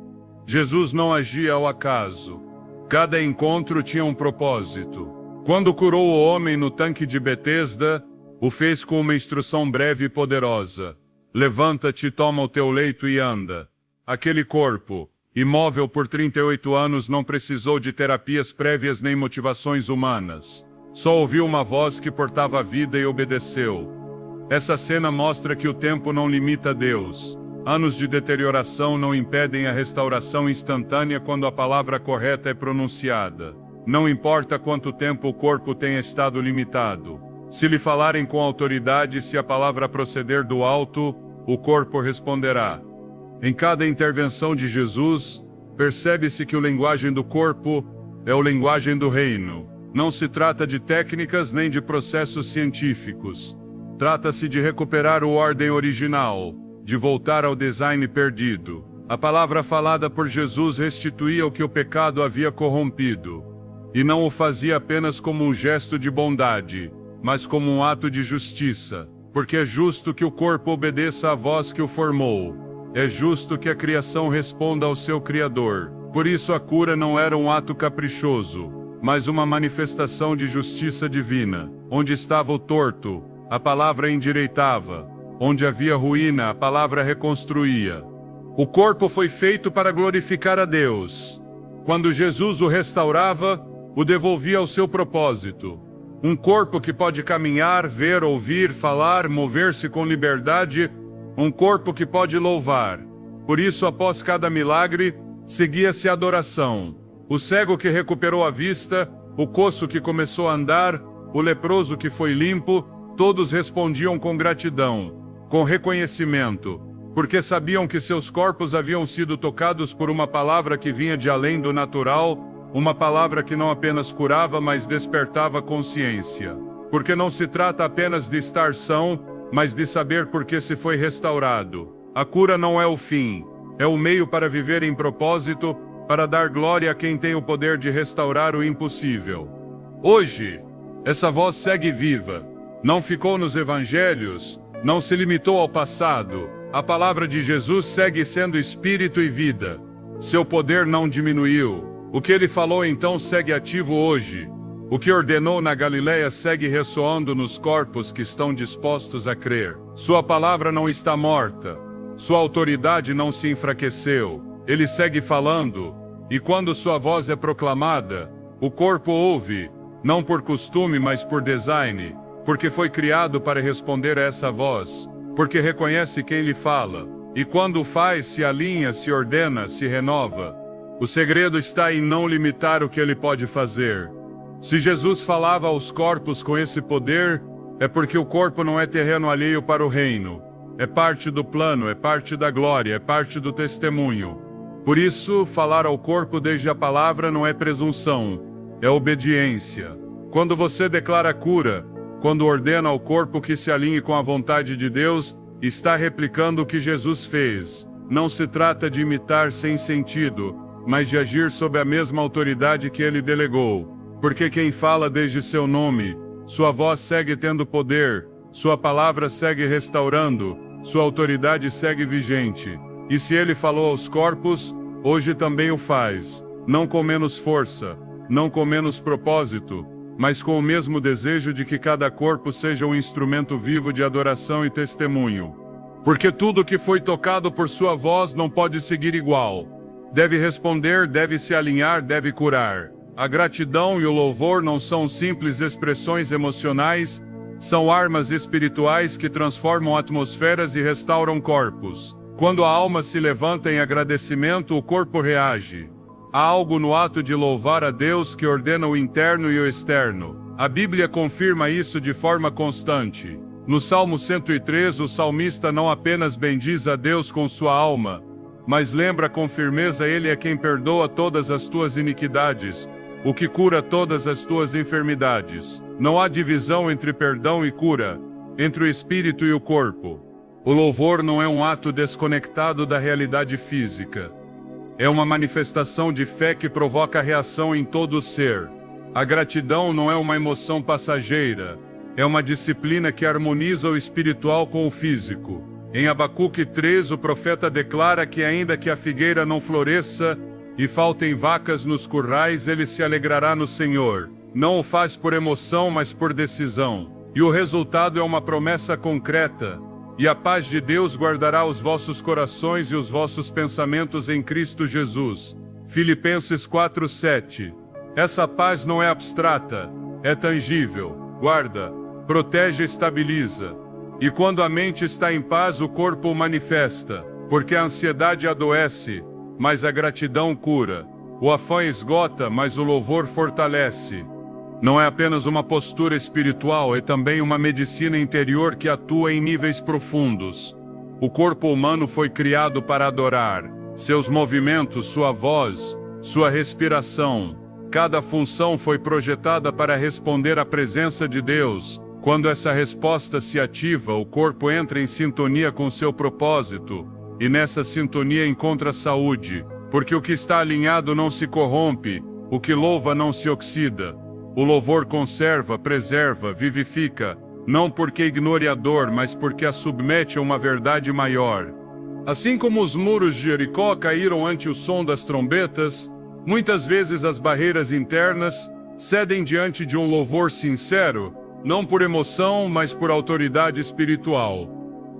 Jesus não agia ao acaso. Cada encontro tinha um propósito. Quando curou o homem no tanque de Betesda, o fez com uma instrução breve e poderosa. Levanta-te, toma o teu leito e anda. Aquele corpo, imóvel por 38 anos, não precisou de terapias prévias nem motivações humanas. Só ouviu uma voz que portava a vida e obedeceu. Essa cena mostra que o tempo não limita Deus. Anos de deterioração não impedem a restauração instantânea quando a palavra correta é pronunciada. Não importa quanto tempo o corpo tenha estado limitado. Se lhe falarem com autoridade, se a palavra proceder do alto, o corpo responderá. Em cada intervenção de Jesus, percebe-se que a linguagem do corpo é a linguagem do reino. Não se trata de técnicas nem de processos científicos. Trata-se de recuperar o ordem original, de voltar ao design perdido. A palavra falada por Jesus restituía o que o pecado havia corrompido. E não o fazia apenas como um gesto de bondade, mas como um ato de justiça. Porque é justo que o corpo obedeça à voz que o formou. É justo que a criação responda ao seu Criador. Por isso a cura não era um ato caprichoso, mas uma manifestação de justiça divina. Onde estava o torto, a palavra endireitava. Onde havia ruína, a palavra reconstruía. O corpo foi feito para glorificar a Deus. Quando Jesus o restaurava, o devolvia ao seu propósito. Um corpo que pode caminhar, ver, ouvir, falar, mover-se com liberdade. Um corpo que pode louvar. Por isso, após cada milagre, seguia-se a adoração. O cego que recuperou a vista, o coxo que começou a andar, o leproso que foi limpo, todos respondiam com gratidão, com reconhecimento, porque sabiam que seus corpos haviam sido tocados por uma palavra que vinha de além do natural, uma palavra que não apenas curava, mas despertava consciência. Porque não se trata apenas de estar são, mas de saber por que se foi restaurado. A cura não é o fim, é o meio para viver em propósito, para dar glória a quem tem o poder de restaurar o impossível. Hoje, essa voz segue viva. Não ficou nos evangelhos, não se limitou ao passado. A palavra de Jesus segue sendo espírito e vida. Seu poder não diminuiu. O que ele falou então segue ativo hoje. O que ordenou na Galileia segue ressoando nos corpos que estão dispostos a crer. Sua palavra não está morta. Sua autoridade não se enfraqueceu. Ele segue falando, e quando sua voz é proclamada, o corpo ouve, não por costume, mas por design, porque foi criado para responder a essa voz, porque reconhece quem lhe fala, e quando o faz, se alinha, se ordena, se renova. O segredo está em não limitar o que ele pode fazer. Se Jesus falava aos corpos com esse poder, é porque o corpo não é terreno alheio para o reino. É parte do plano, é parte da glória, é parte do testemunho. Por isso, falar ao corpo desde a palavra não é presunção, é obediência. Quando você declara cura, quando ordena ao corpo que se alinhe com a vontade de Deus, está replicando o que Jesus fez. Não se trata de imitar sem sentido, mas de agir sob a mesma autoridade que ele delegou. Porque quem fala desde seu nome, sua voz segue tendo poder, sua palavra segue restaurando, sua autoridade segue vigente. E se ele falou aos corpos, hoje também o faz, não com menos força, não com menos propósito, mas com o mesmo desejo de que cada corpo seja um instrumento vivo de adoração e testemunho. Porque tudo que foi tocado por sua voz não pode seguir igual. Deve responder, deve se alinhar, deve curar. A gratidão e o louvor não são simples expressões emocionais, são armas espirituais que transformam atmosferas e restauram corpos. Quando a alma se levanta em agradecimento, o corpo reage. Há algo no ato de louvar a Deus que ordena o interno e o externo. A Bíblia confirma isso de forma constante. No Salmo 103, o salmista não apenas bendiz a Deus com sua alma, mas lembra com firmeza: Ele é quem perdoa todas as tuas iniquidades, o que cura todas as tuas enfermidades. Não há divisão entre perdão e cura, entre o espírito e o corpo. O louvor não é um ato desconectado da realidade física. É uma manifestação de fé que provoca reação em todo o ser. A gratidão não é uma emoção passageira, é uma disciplina que harmoniza o espiritual com o físico. Em Abacuque 3, o profeta declara que ainda que a figueira não floresça e faltem vacas nos currais, ele se alegrará no Senhor. Não o faz por emoção, mas por decisão. E o resultado é uma promessa concreta. E a paz de Deus guardará os vossos corações e os vossos pensamentos em Cristo Jesus. Filipenses 4:7. Essa paz não é abstrata, é tangível. Guarda, protege e estabiliza. E quando a mente está em paz, o corpo o manifesta. Porque a ansiedade adoece, mas a gratidão cura. O afã esgota, mas o louvor fortalece. Não é apenas uma postura espiritual, é também uma medicina interior que atua em níveis profundos. O corpo humano foi criado para adorar. Seus movimentos, sua voz, sua respiração, cada função foi projetada para responder à presença de Deus. Quando essa resposta se ativa, o corpo entra em sintonia com seu propósito, e nessa sintonia encontra saúde, porque o que está alinhado não se corrompe, o que louva não se oxida. O louvor conserva, preserva, vivifica, não porque ignore a dor, mas porque a submete a uma verdade maior. Assim como os muros de Jericó caíram ante o som das trombetas, muitas vezes as barreiras internas cedem diante de um louvor sincero, não por emoção, mas por autoridade espiritual.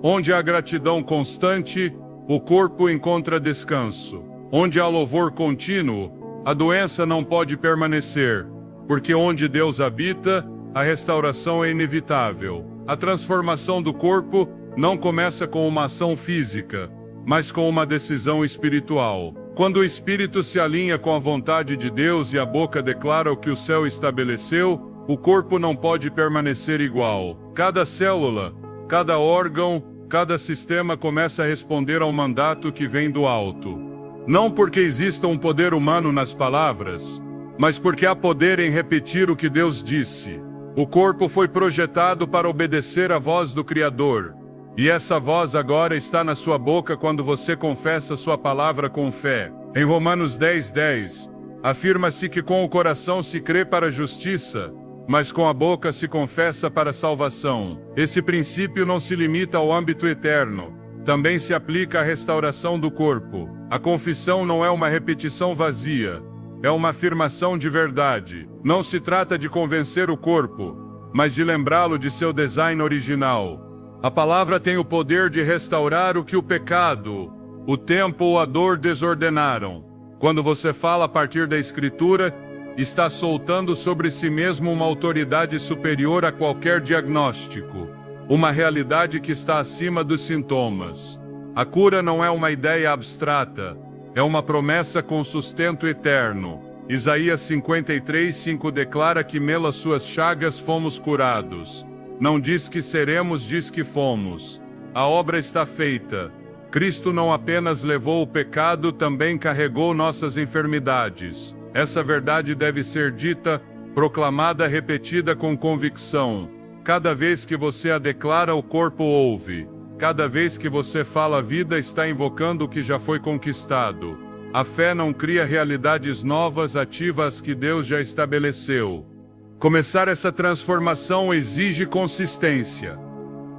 Onde há gratidão constante, o corpo encontra descanso. Onde há louvor contínuo, a doença não pode permanecer. Porque onde Deus habita, a restauração é inevitável. A transformação do corpo não começa com uma ação física, mas com uma decisão espiritual. Quando o espírito se alinha com a vontade de Deus e a boca declara o que o céu estabeleceu, o corpo não pode permanecer igual. Cada célula, cada órgão, cada sistema começa a responder ao mandato que vem do alto. Não porque exista um poder humano nas palavras, mas porque há poder em repetir o que Deus disse. O corpo foi projetado para obedecer à voz do Criador. E essa voz agora está na sua boca quando você confessa sua palavra com fé. Em Romanos 10:10, afirma-se que com o coração se crê para a justiça, mas com a boca se confessa para a salvação. Esse princípio não se limita ao âmbito eterno. Também se aplica à restauração do corpo. A confissão não é uma repetição vazia. É uma afirmação de verdade. Não se trata de convencer o corpo, mas de lembrá-lo de seu design original. A palavra tem o poder de restaurar o que o pecado, o tempo ou a dor desordenaram. Quando você fala a partir da Escritura, está soltando sobre si mesmo uma autoridade superior a qualquer diagnóstico. Uma realidade que está acima dos sintomas. A cura não é uma ideia abstrata. É uma promessa com sustento eterno. Isaías 53:5 declara que pelas suas chagas fomos curados. Não diz que seremos, diz que fomos. A obra está feita. Cristo não apenas levou o pecado, também carregou nossas enfermidades. Essa verdade deve ser dita, proclamada, repetida com convicção. Cada vez que você a declara, o corpo ouve. Cada vez que você fala, a vida está invocando o que já foi conquistado. A fé não cria realidades novas, ativa as que Deus já estabeleceu. Começar essa transformação exige consistência.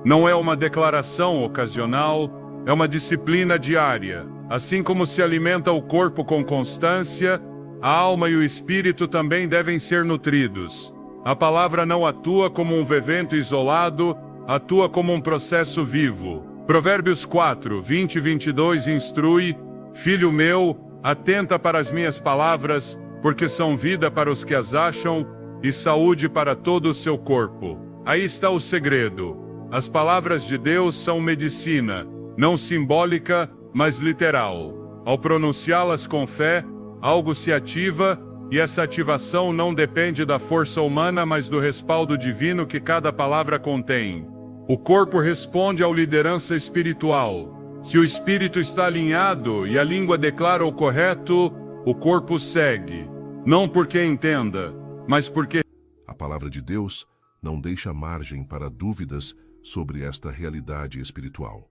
Não é uma declaração ocasional, é uma disciplina diária. Assim como se alimenta o corpo com constância, a alma e o espírito também devem ser nutridos. A palavra não atua como um evento isolado, atua como um processo vivo. Provérbios 4, 20 e 22 instrui: Filho meu, atenta para as minhas palavras, porque são vida para os que as acham e saúde para todo o seu corpo. Aí está o segredo. As palavras de Deus são medicina, não simbólica, mas literal. Ao pronunciá-las com fé, algo se ativa, e essa ativação não depende da força humana, mas do respaldo divino que cada palavra contém. O corpo responde à liderança espiritual. Se o espírito está alinhado e a língua declara o correto, o corpo segue. Não porque entenda, mas porque... A palavra de Deus não deixa margem para dúvidas sobre esta realidade espiritual.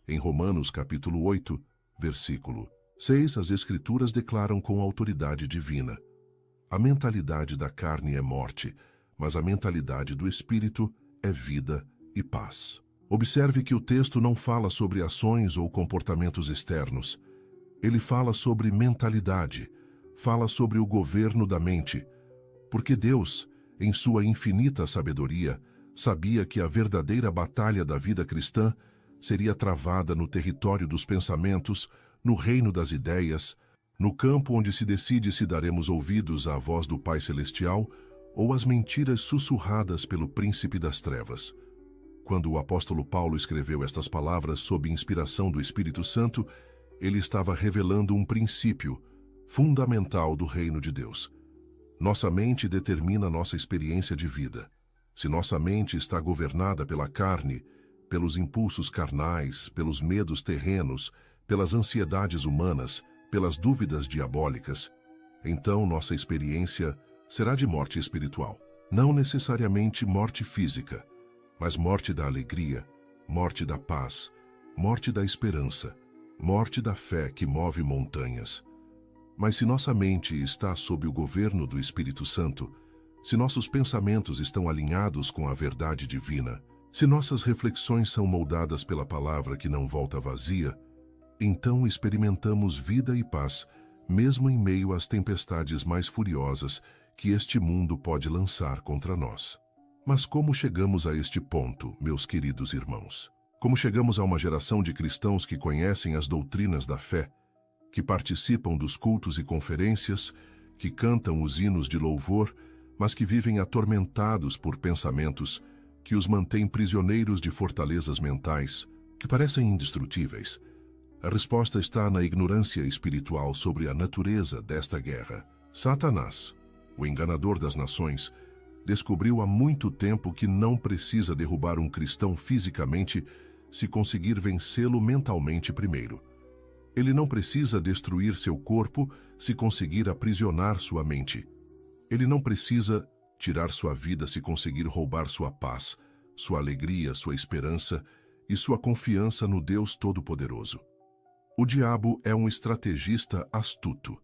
Em Romanos capítulo 8, versículo 6, as Escrituras declaram com autoridade divina: a mentalidade da carne é morte, mas a mentalidade do Espírito é vida e paz. Observe que o texto não fala sobre ações ou comportamentos externos. Ele fala sobre mentalidade, fala sobre o governo da mente, porque Deus, em sua infinita sabedoria, sabia que a verdadeira batalha da vida cristã seria travada no território dos pensamentos, no reino das ideias, no campo onde se decide se daremos ouvidos à voz do Pai Celestial ou às mentiras sussurradas pelo príncipe das trevas. Quando o apóstolo Paulo escreveu estas palavras sob inspiração do Espírito Santo, ele estava revelando um princípio fundamental do reino de Deus. Nossa mente determina nossa experiência de vida. Se nossa mente está governada pela carne, pelos impulsos carnais, pelos medos terrenos, pelas ansiedades humanas, pelas dúvidas diabólicas, então nossa experiência será de morte espiritual. Não necessariamente morte física, mas morte da alegria, morte da paz, morte da esperança, morte da fé que move montanhas. Mas se nossa mente está sob o governo do Espírito Santo, se nossos pensamentos estão alinhados com a verdade divina, se nossas reflexões são moldadas pela palavra que não volta vazia, então experimentamos vida e paz, mesmo em meio às tempestades mais furiosas que este mundo pode lançar contra nós. Mas como chegamos a este ponto, meus queridos irmãos? Como chegamos a uma geração de cristãos que conhecem as doutrinas da fé, que participam dos cultos e conferências, que cantam os hinos de louvor, mas que vivem atormentados por pensamentos que os mantêm prisioneiros de fortalezas mentais que parecem indestrutíveis? A resposta está na ignorância espiritual sobre a natureza desta guerra. Satanás, o enganador das nações, descobriu há muito tempo que não precisa derrubar um cristão fisicamente se conseguir vencê-lo mentalmente primeiro. Ele não precisa destruir seu corpo se conseguir aprisionar sua mente. Ele não precisa tirar sua vida se conseguir roubar sua paz, sua alegria, sua esperança e sua confiança no Deus Todo-Poderoso. O diabo é um estrategista astuto.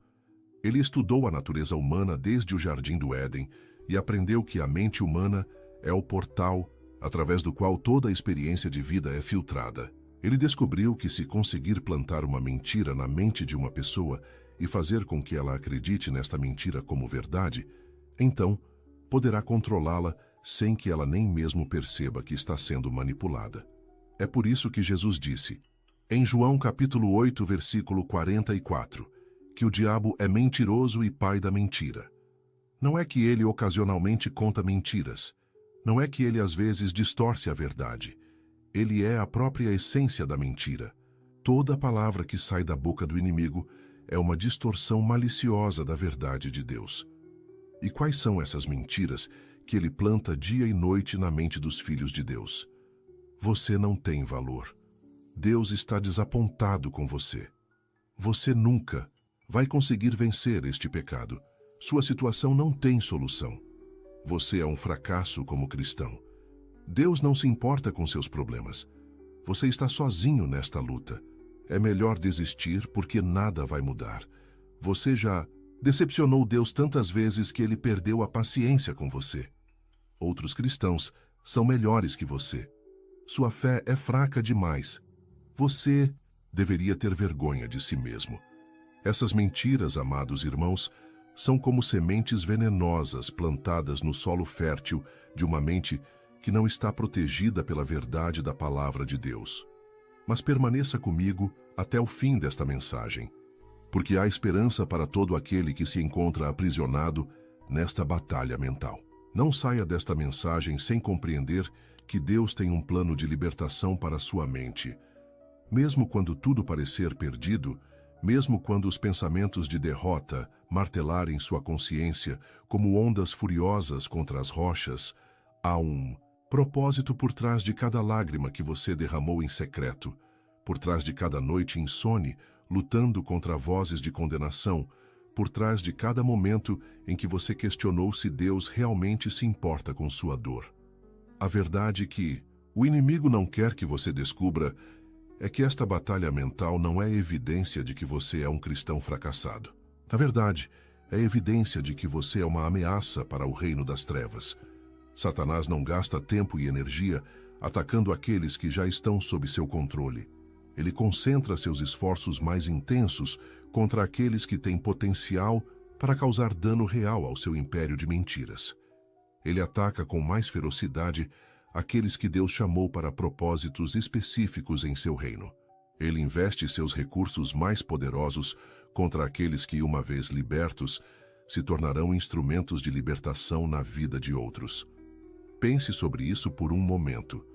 Ele estudou a natureza humana desde o Jardim do Éden e aprendeu que a mente humana é o portal através do qual toda a experiência de vida é filtrada. Ele descobriu que se conseguir plantar uma mentira na mente de uma pessoa e fazer com que ela acredite nesta mentira como verdade, então poderá controlá-la sem que ela nem mesmo perceba que está sendo manipulada. É por isso que Jesus disse, em João capítulo 8, versículo 44, que o diabo é mentiroso e pai da mentira. Não é que ele ocasionalmente conta mentiras. Não é que ele às vezes distorce a verdade. Ele é a própria essência da mentira. Toda palavra que sai da boca do inimigo é uma distorção maliciosa da verdade de Deus. E quais são essas mentiras que ele planta dia e noite na mente dos filhos de Deus? Você não tem valor. Deus está desapontado com você. Você nunca vai conseguir vencer este pecado. Sua situação não tem solução. Você é um fracasso como cristão. Deus não se importa com seus problemas. Você está sozinho nesta luta. É melhor desistir porque nada vai mudar. Você já decepcionou Deus tantas vezes que ele perdeu a paciência com você. Outros cristãos são melhores que você. Sua fé é fraca demais. Você deveria ter vergonha de si mesmo. Essas mentiras, amados irmãos, são como sementes venenosas plantadas no solo fértil de uma mente que não está protegida pela verdade da palavra de Deus. Mas permaneça comigo até o fim desta mensagem, porque há esperança para todo aquele que se encontra aprisionado nesta batalha mental. Não saia desta mensagem sem compreender que Deus tem um plano de libertação para sua mente. Mesmo quando tudo parecer perdido, mesmo quando os pensamentos de derrota martelarem sua consciência como ondas furiosas contra as rochas, há um propósito por trás de cada lágrima que você derramou em secreto, por trás de cada noite insone, lutando contra vozes de condenação, por trás de cada momento em que você questionou se Deus realmente se importa com sua dor. A verdade que o inimigo não quer que você descubra é que esta batalha mental não é evidência de que você é um cristão fracassado. Na verdade, é evidência de que você é uma ameaça para o reino das trevas. Satanás não gasta tempo e energia atacando aqueles que já estão sob seu controle. Ele concentra seus esforços mais intensos contra aqueles que têm potencial para causar dano real ao seu império de mentiras. Ele ataca com mais ferocidade aqueles que Deus chamou para propósitos específicos em seu reino. Ele investe seus recursos mais poderosos contra aqueles que, uma vez libertos, se tornarão instrumentos de libertação na vida de outros. Pense sobre isso por um momento.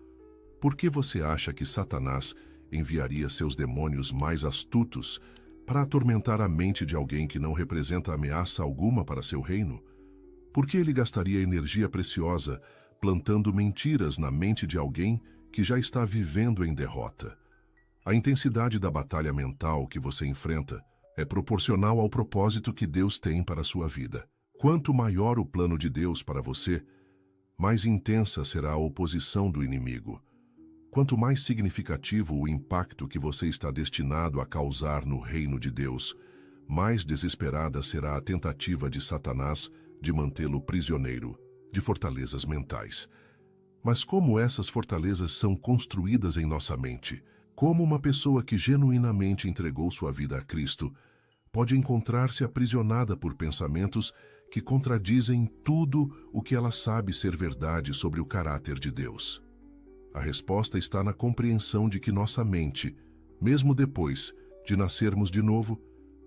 Por que você acha que Satanás enviaria seus demônios mais astutos para atormentar a mente de alguém que não representa ameaça alguma para seu reino? Por que ele gastaria energia preciosa plantando mentiras na mente de alguém que já está vivendo em derrota? A intensidade da batalha mental que você enfrenta é proporcional ao propósito que Deus tem para a sua vida. Quanto maior o plano de Deus para você, mais intensa será a oposição do inimigo. Quanto mais significativo o impacto que você está destinado a causar no reino de Deus, mais desesperada será a tentativa de Satanás de mantê-lo prisioneiro de fortalezas mentais. Mas como essas fortalezas são construídas em nossa mente? Como uma pessoa que genuinamente entregou sua vida a Cristo pode encontrar-se aprisionada por pensamentos que contradizem tudo o que ela sabe ser verdade sobre o caráter de Deus? A resposta está na compreensão de que nossa mente, mesmo depois de nascermos de novo,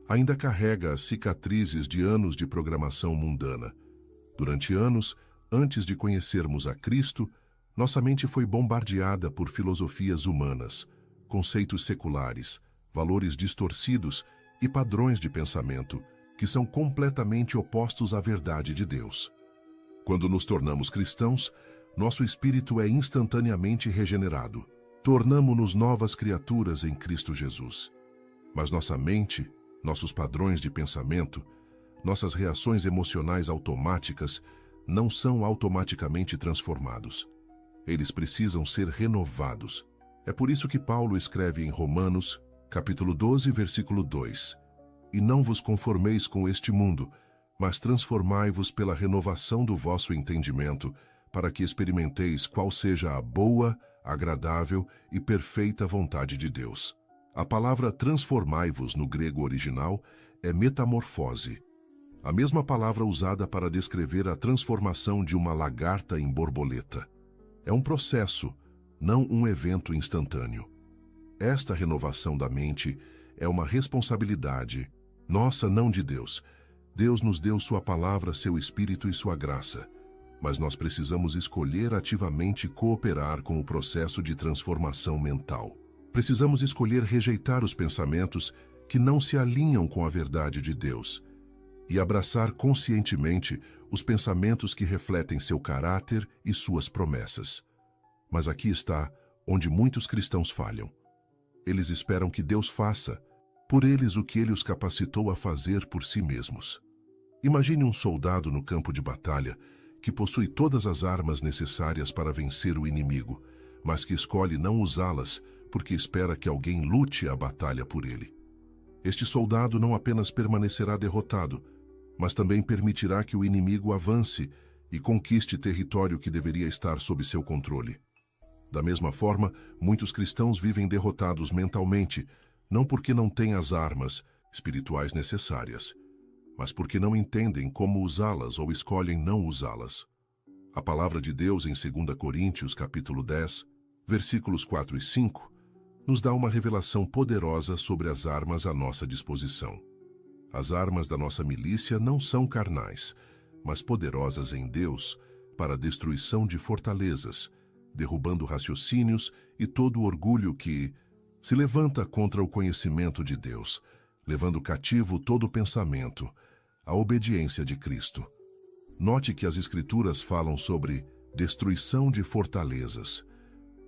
ainda carrega as cicatrizes de anos de programação mundana. Durante anos, antes de conhecermos a Cristo, nossa mente foi bombardeada por filosofias humanas, conceitos seculares, valores distorcidos e padrões de pensamento que são completamente opostos à verdade de Deus. Quando nos tornamos cristãos, nosso espírito é instantaneamente regenerado. Tornamo-nos novas criaturas em Cristo Jesus. Mas nossa mente, nossos padrões de pensamento, nossas reações emocionais automáticas não são automaticamente transformados. Eles precisam ser renovados. É por isso que Paulo escreve em Romanos, capítulo 12, versículo 2: E não vos conformeis com este mundo, mas transformai-vos pela renovação do vosso entendimento, para que experimenteis qual seja a boa, agradável e perfeita vontade de Deus. A palavra transformai-vos no grego original é metamorfose, a mesma palavra usada para descrever a transformação de uma lagarta em borboleta. É um processo, não um evento instantâneo. Esta renovação da mente é uma responsabilidade nossa, não de Deus. Deus nos deu sua palavra, seu Espírito e sua graça. Mas nós precisamos escolher ativamente cooperar com o processo de transformação mental. Precisamos escolher rejeitar os pensamentos que não se alinham com a verdade de Deus e abraçar conscientemente os pensamentos que refletem seu caráter e suas promessas. Mas aqui está onde muitos cristãos falham. Eles esperam que Deus faça por eles o que Ele os capacitou a fazer por si mesmos. Imagine um soldado no campo de batalha que possui todas as armas necessárias para vencer o inimigo, mas que escolhe não usá-las porque espera que alguém lute a batalha por ele. Este soldado não apenas permanecerá derrotado, mas também permitirá que o inimigo avance e conquiste território que deveria estar sob seu controle. Da mesma forma, muitos cristãos vivem derrotados mentalmente, não porque não têm as armas espirituais necessárias, mas porque não entendem como usá-las ou escolhem não usá-las. A palavra de Deus em 2 Coríntios, capítulo 10, versículos 4 e 5, nos dá uma revelação poderosa sobre as armas à nossa disposição. As armas da nossa milícia não são carnais, mas poderosas em Deus para a destruição de fortalezas, derrubando raciocínios e todo o orgulho que se levanta contra o conhecimento de Deus, levando cativo todo pensamento à obediência de Cristo. Note que as Escrituras falam sobre destruição de fortalezas.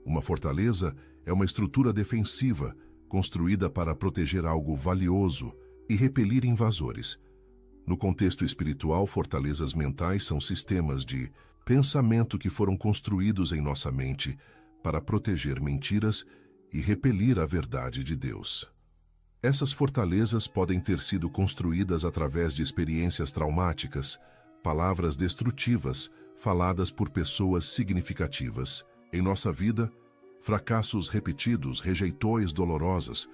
Uma fortaleza é uma estrutura defensiva construída para proteger algo valioso e repelir invasores. No contexto espiritual, fortalezas mentais são sistemas de pensamento que foram construídos em nossa mente para proteger mentiras e repelir a verdade de Deus. Essas fortalezas podem ter sido construídas através de experiências traumáticas, palavras destrutivas faladas por pessoas significativas em nossa vida, fracassos repetidos, rejeições dolorosas,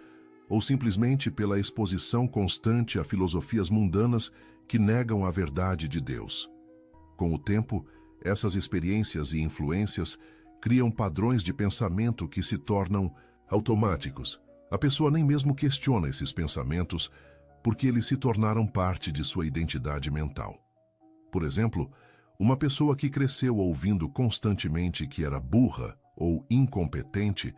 ou simplesmente pela exposição constante a filosofias mundanas que negam a verdade de Deus. Com o tempo, essas experiências e influências criam padrões de pensamento que se tornam automáticos. A pessoa nem mesmo questiona esses pensamentos porque eles se tornaram parte de sua identidade mental. Por exemplo, uma pessoa que cresceu ouvindo constantemente que era burra ou incompetente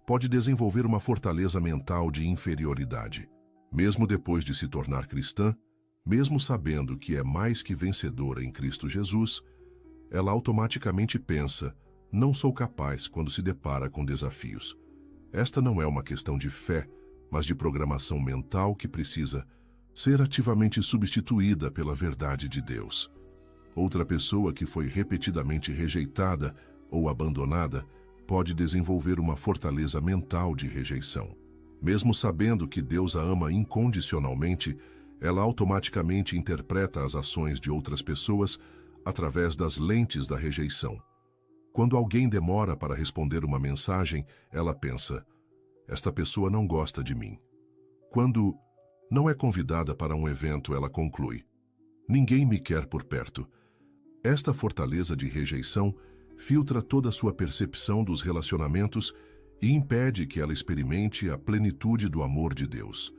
pode desenvolver uma fortaleza mental de inferioridade. Mesmo depois de se tornar cristã, mesmo sabendo que é mais que vencedora em Cristo Jesus, ela automaticamente pensa, não sou capaz quando se depara com desafios. Esta não é uma questão de fé, mas de programação mental que precisa ser ativamente substituída pela verdade de Deus. Outra pessoa que foi repetidamente rejeitada ou abandonada pode desenvolver uma fortaleza mental de rejeição. Mesmo sabendo que Deus a ama incondicionalmente, ela automaticamente interpreta as ações de outras pessoas através das lentes da rejeição. Quando alguém demora para responder uma mensagem, ela pensa, esta pessoa não gosta de mim. Quando não é convidada para um evento, ela conclui, ninguém me quer por perto. Esta fortaleza de rejeição filtra toda a sua percepção dos relacionamentos e impede que ela experimente a plenitude do amor de Deus.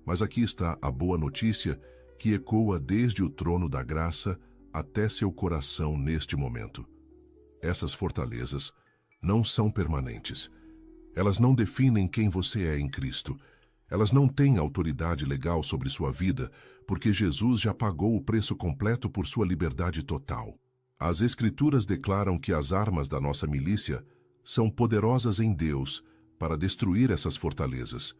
Mas aqui está a boa notícia que ecoa desde o trono da graça até seu coração neste momento. Essas fortalezas não são permanentes. Elas não definem quem você é em Cristo. Elas não têm autoridade legal sobre sua vida, porque Jesus já pagou o preço completo por sua liberdade total. As Escrituras declaram que as armas da nossa milícia são poderosas em Deus para destruir essas fortalezas.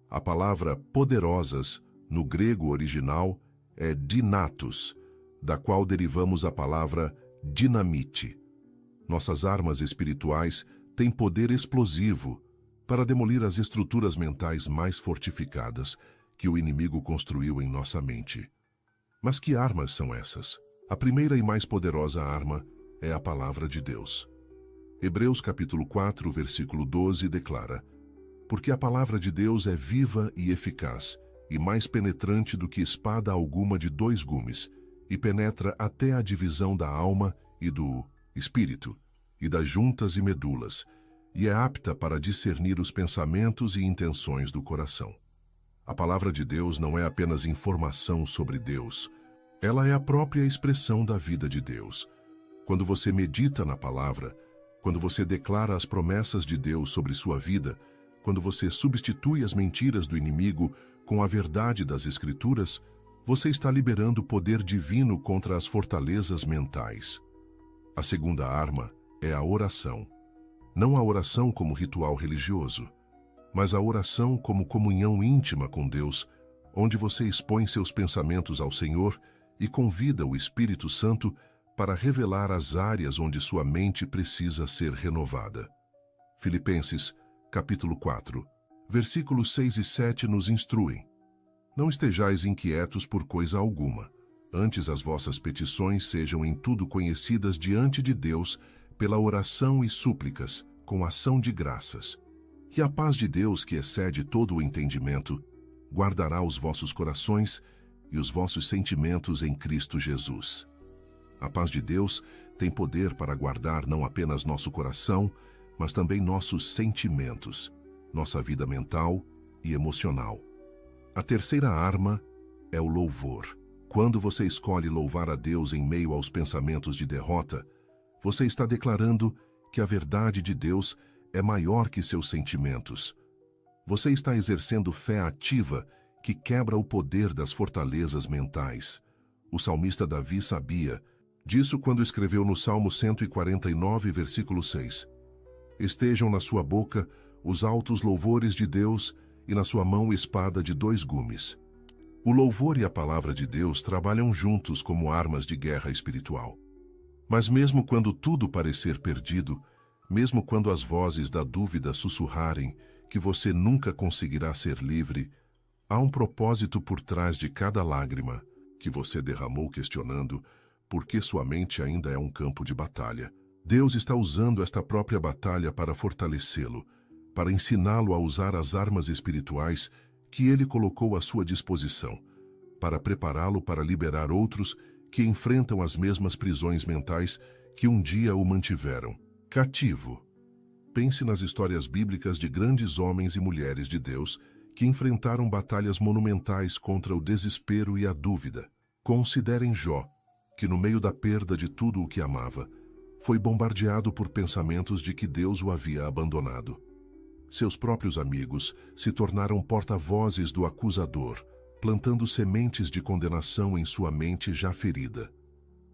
A palavra poderosas, no grego original, é dinatos, da qual derivamos a palavra dinamite. Nossas armas espirituais têm poder explosivo para demolir as estruturas mentais mais fortificadas que o inimigo construiu em nossa mente. Mas que armas são essas? A primeira e mais poderosa arma é a palavra de Deus. Hebreus capítulo 4, versículo 12 declara, porque a palavra de Deus é viva e eficaz, e mais penetrante do que espada alguma de 2 gumes, e penetra até a divisão da alma e do espírito, e das juntas e medulas, e é apta para discernir os pensamentos e intenções do coração. A palavra de Deus não é apenas informação sobre Deus, ela é a própria expressão da vida de Deus. Quando você medita na palavra, quando você declara as promessas de Deus sobre sua vida, quando você substitui as mentiras do inimigo com a verdade das Escrituras, você está liberando o poder divino contra as fortalezas mentais. A segunda arma é a oração. Não a oração como ritual religioso, mas a oração como comunhão íntima com Deus, onde você expõe seus pensamentos ao Senhor e convida o Espírito Santo para revelar as áreas onde sua mente precisa ser renovada. Filipenses, capítulo 4, versículos 6 e 7 nos instruem: Não estejais inquietos por coisa alguma, antes as vossas petições sejam em tudo conhecidas diante de Deus pela oração e súplicas, com ação de graças. E a paz de Deus, que excede todo o entendimento, guardará os vossos corações e os vossos sentimentos em Cristo Jesus. A paz de Deus tem poder para guardar não apenas nosso coração, mas também nossos sentimentos, nossa vida mental e emocional. A terceira arma é o louvor. Quando você escolhe louvar a Deus em meio aos pensamentos de derrota, você está declarando que a verdade de Deus é maior que seus sentimentos. Você está exercendo fé ativa que quebra o poder das fortalezas mentais. O salmista Davi sabia disso quando escreveu no Salmo 149, versículo 6. Estejam na sua boca os altos louvores de Deus e na sua mão espada de 2 gumes. O louvor e a palavra de Deus trabalham juntos como armas de guerra espiritual. Mas mesmo quando tudo parecer perdido, mesmo quando as vozes da dúvida sussurrarem que você nunca conseguirá ser livre, há um propósito por trás de cada lágrima que você derramou questionando por que sua mente ainda é um campo de batalha. Deus está usando esta própria batalha para fortalecê-lo, para ensiná-lo a usar as armas espirituais que Ele colocou à sua disposição, para prepará-lo para liberar outros que enfrentam as mesmas prisões mentais que um dia o mantiveram cativo. Pense nas histórias bíblicas de grandes homens e mulheres de Deus que enfrentaram batalhas monumentais contra o desespero e a dúvida. Considerem Jó, que no meio da perda de tudo o que amava, foi bombardeado por pensamentos de que Deus o havia abandonado. Seus próprios amigos se tornaram porta-vozes do acusador, plantando sementes de condenação em sua mente já ferida.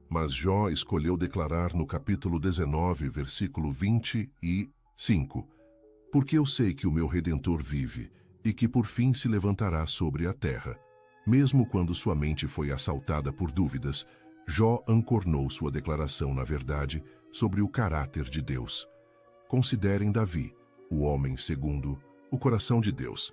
Mas Jó escolheu declarar no capítulo 19, versículo 25: Porque eu sei que o meu Redentor vive e que por fim se levantará sobre a terra. Mesmo quando sua mente foi assaltada por dúvidas, Jó ancornou sua declaração na verdade sobre o caráter de Deus. Considerem Davi, o homem segundo o coração de Deus,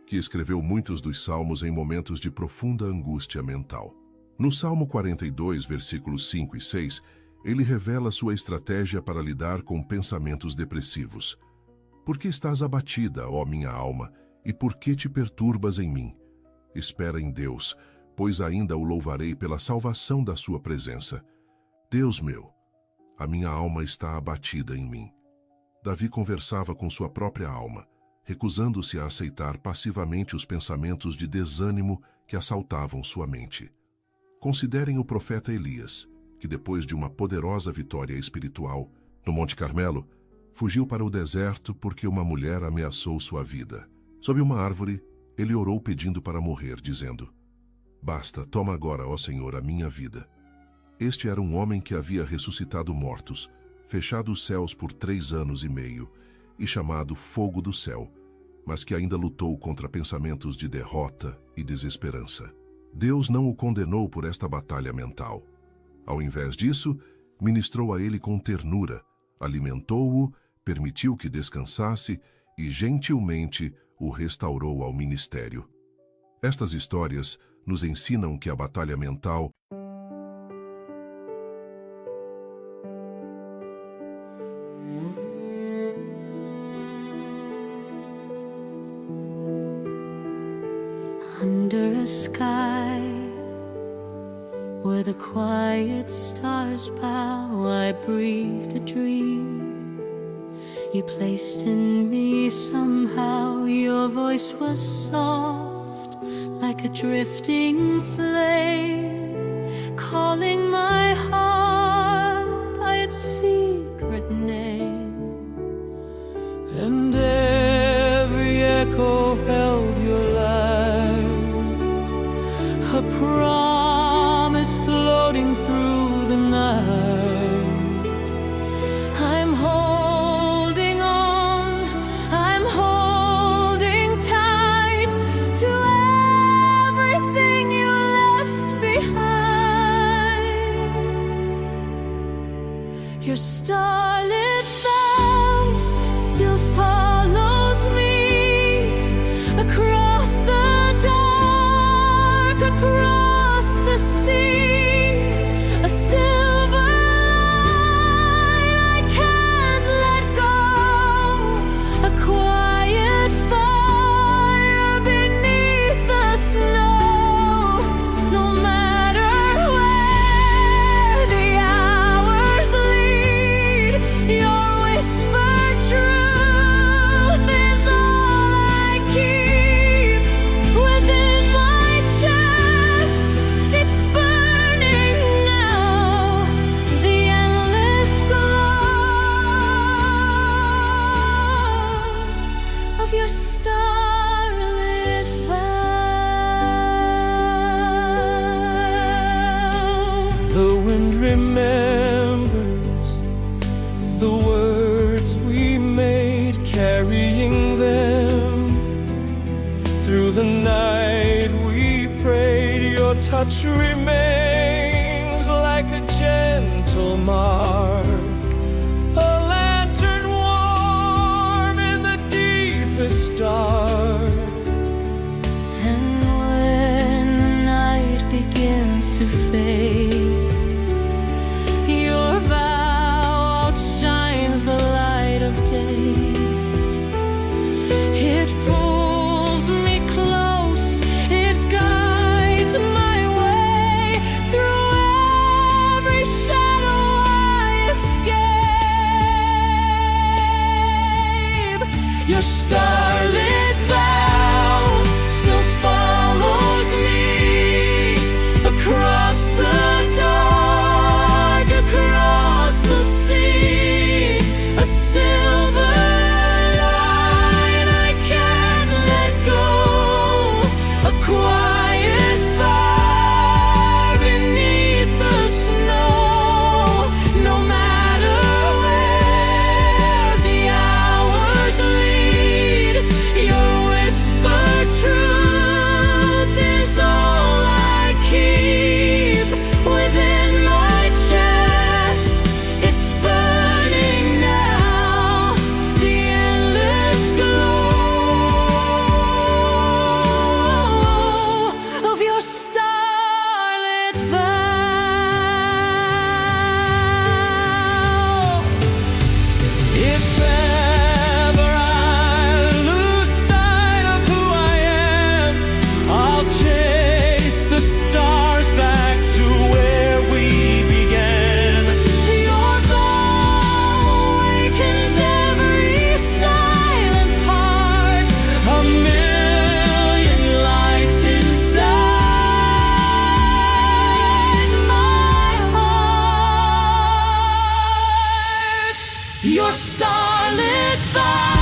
que escreveu muitos dos salmos em momentos de profunda angústia mental. No Salmo 42, versículos 5 e 6, ele revela sua estratégia para lidar com pensamentos depressivos. Por que estás abatida, ó minha alma, e por que te perturbas em mim? Espera em Deus, pois ainda o louvarei pela salvação da sua presença. Deus meu, a minha alma está abatida em mim. Davi conversava com sua própria alma, recusando-se a aceitar passivamente os pensamentos de desânimo que assaltavam sua mente. Considerem o profeta Elias, que depois de uma poderosa vitória espiritual no Monte Carmelo, fugiu para o deserto porque uma mulher ameaçou sua vida. Sob uma árvore, ele orou pedindo para morrer, dizendo: Basta, toma agora, ó Senhor, a minha vida. Este era um homem que havia ressuscitado mortos, fechado os céus por 3 anos e meio, e chamado Fogo do Céu, mas que ainda lutou contra pensamentos de derrota e desesperança. Deus não o condenou por esta batalha mental. Ao invés disso, ministrou a ele com ternura, alimentou-o, permitiu que descansasse e gentilmente o restaurou ao ministério. Estas histórias nos ensinam que a batalha mental under a sky where the quiet stars bow, I breathed a dream you placed in me somehow. Your voice was soft like a drifting flame, calling my heart by its secret name, and every echo held your light, a promise floating through the night. I'm holding on, I'm holding tight to everything you left behind. the words we made, carrying them through the night we prayed. Your touch remains like a gentle mark, a lantern warm in the deepest dark. And when the night begins to fade, your vow outshines the light of day. It pulls me close, it guides my way. Through every shadow I escape. Your starlit vow still follows me across the dark, across the sea. A silver line I can't let go, a quiet fire beneath the snow. No matter where the hours lead, your whispered truth is all I keep within my chest. It's burning now, the endless glow of your starlit vow. If ever I lose sight of who I am, I'll chase the stars back to where we began. Your vow awakens every silent part, a million lights inside my heart. Your starlit vow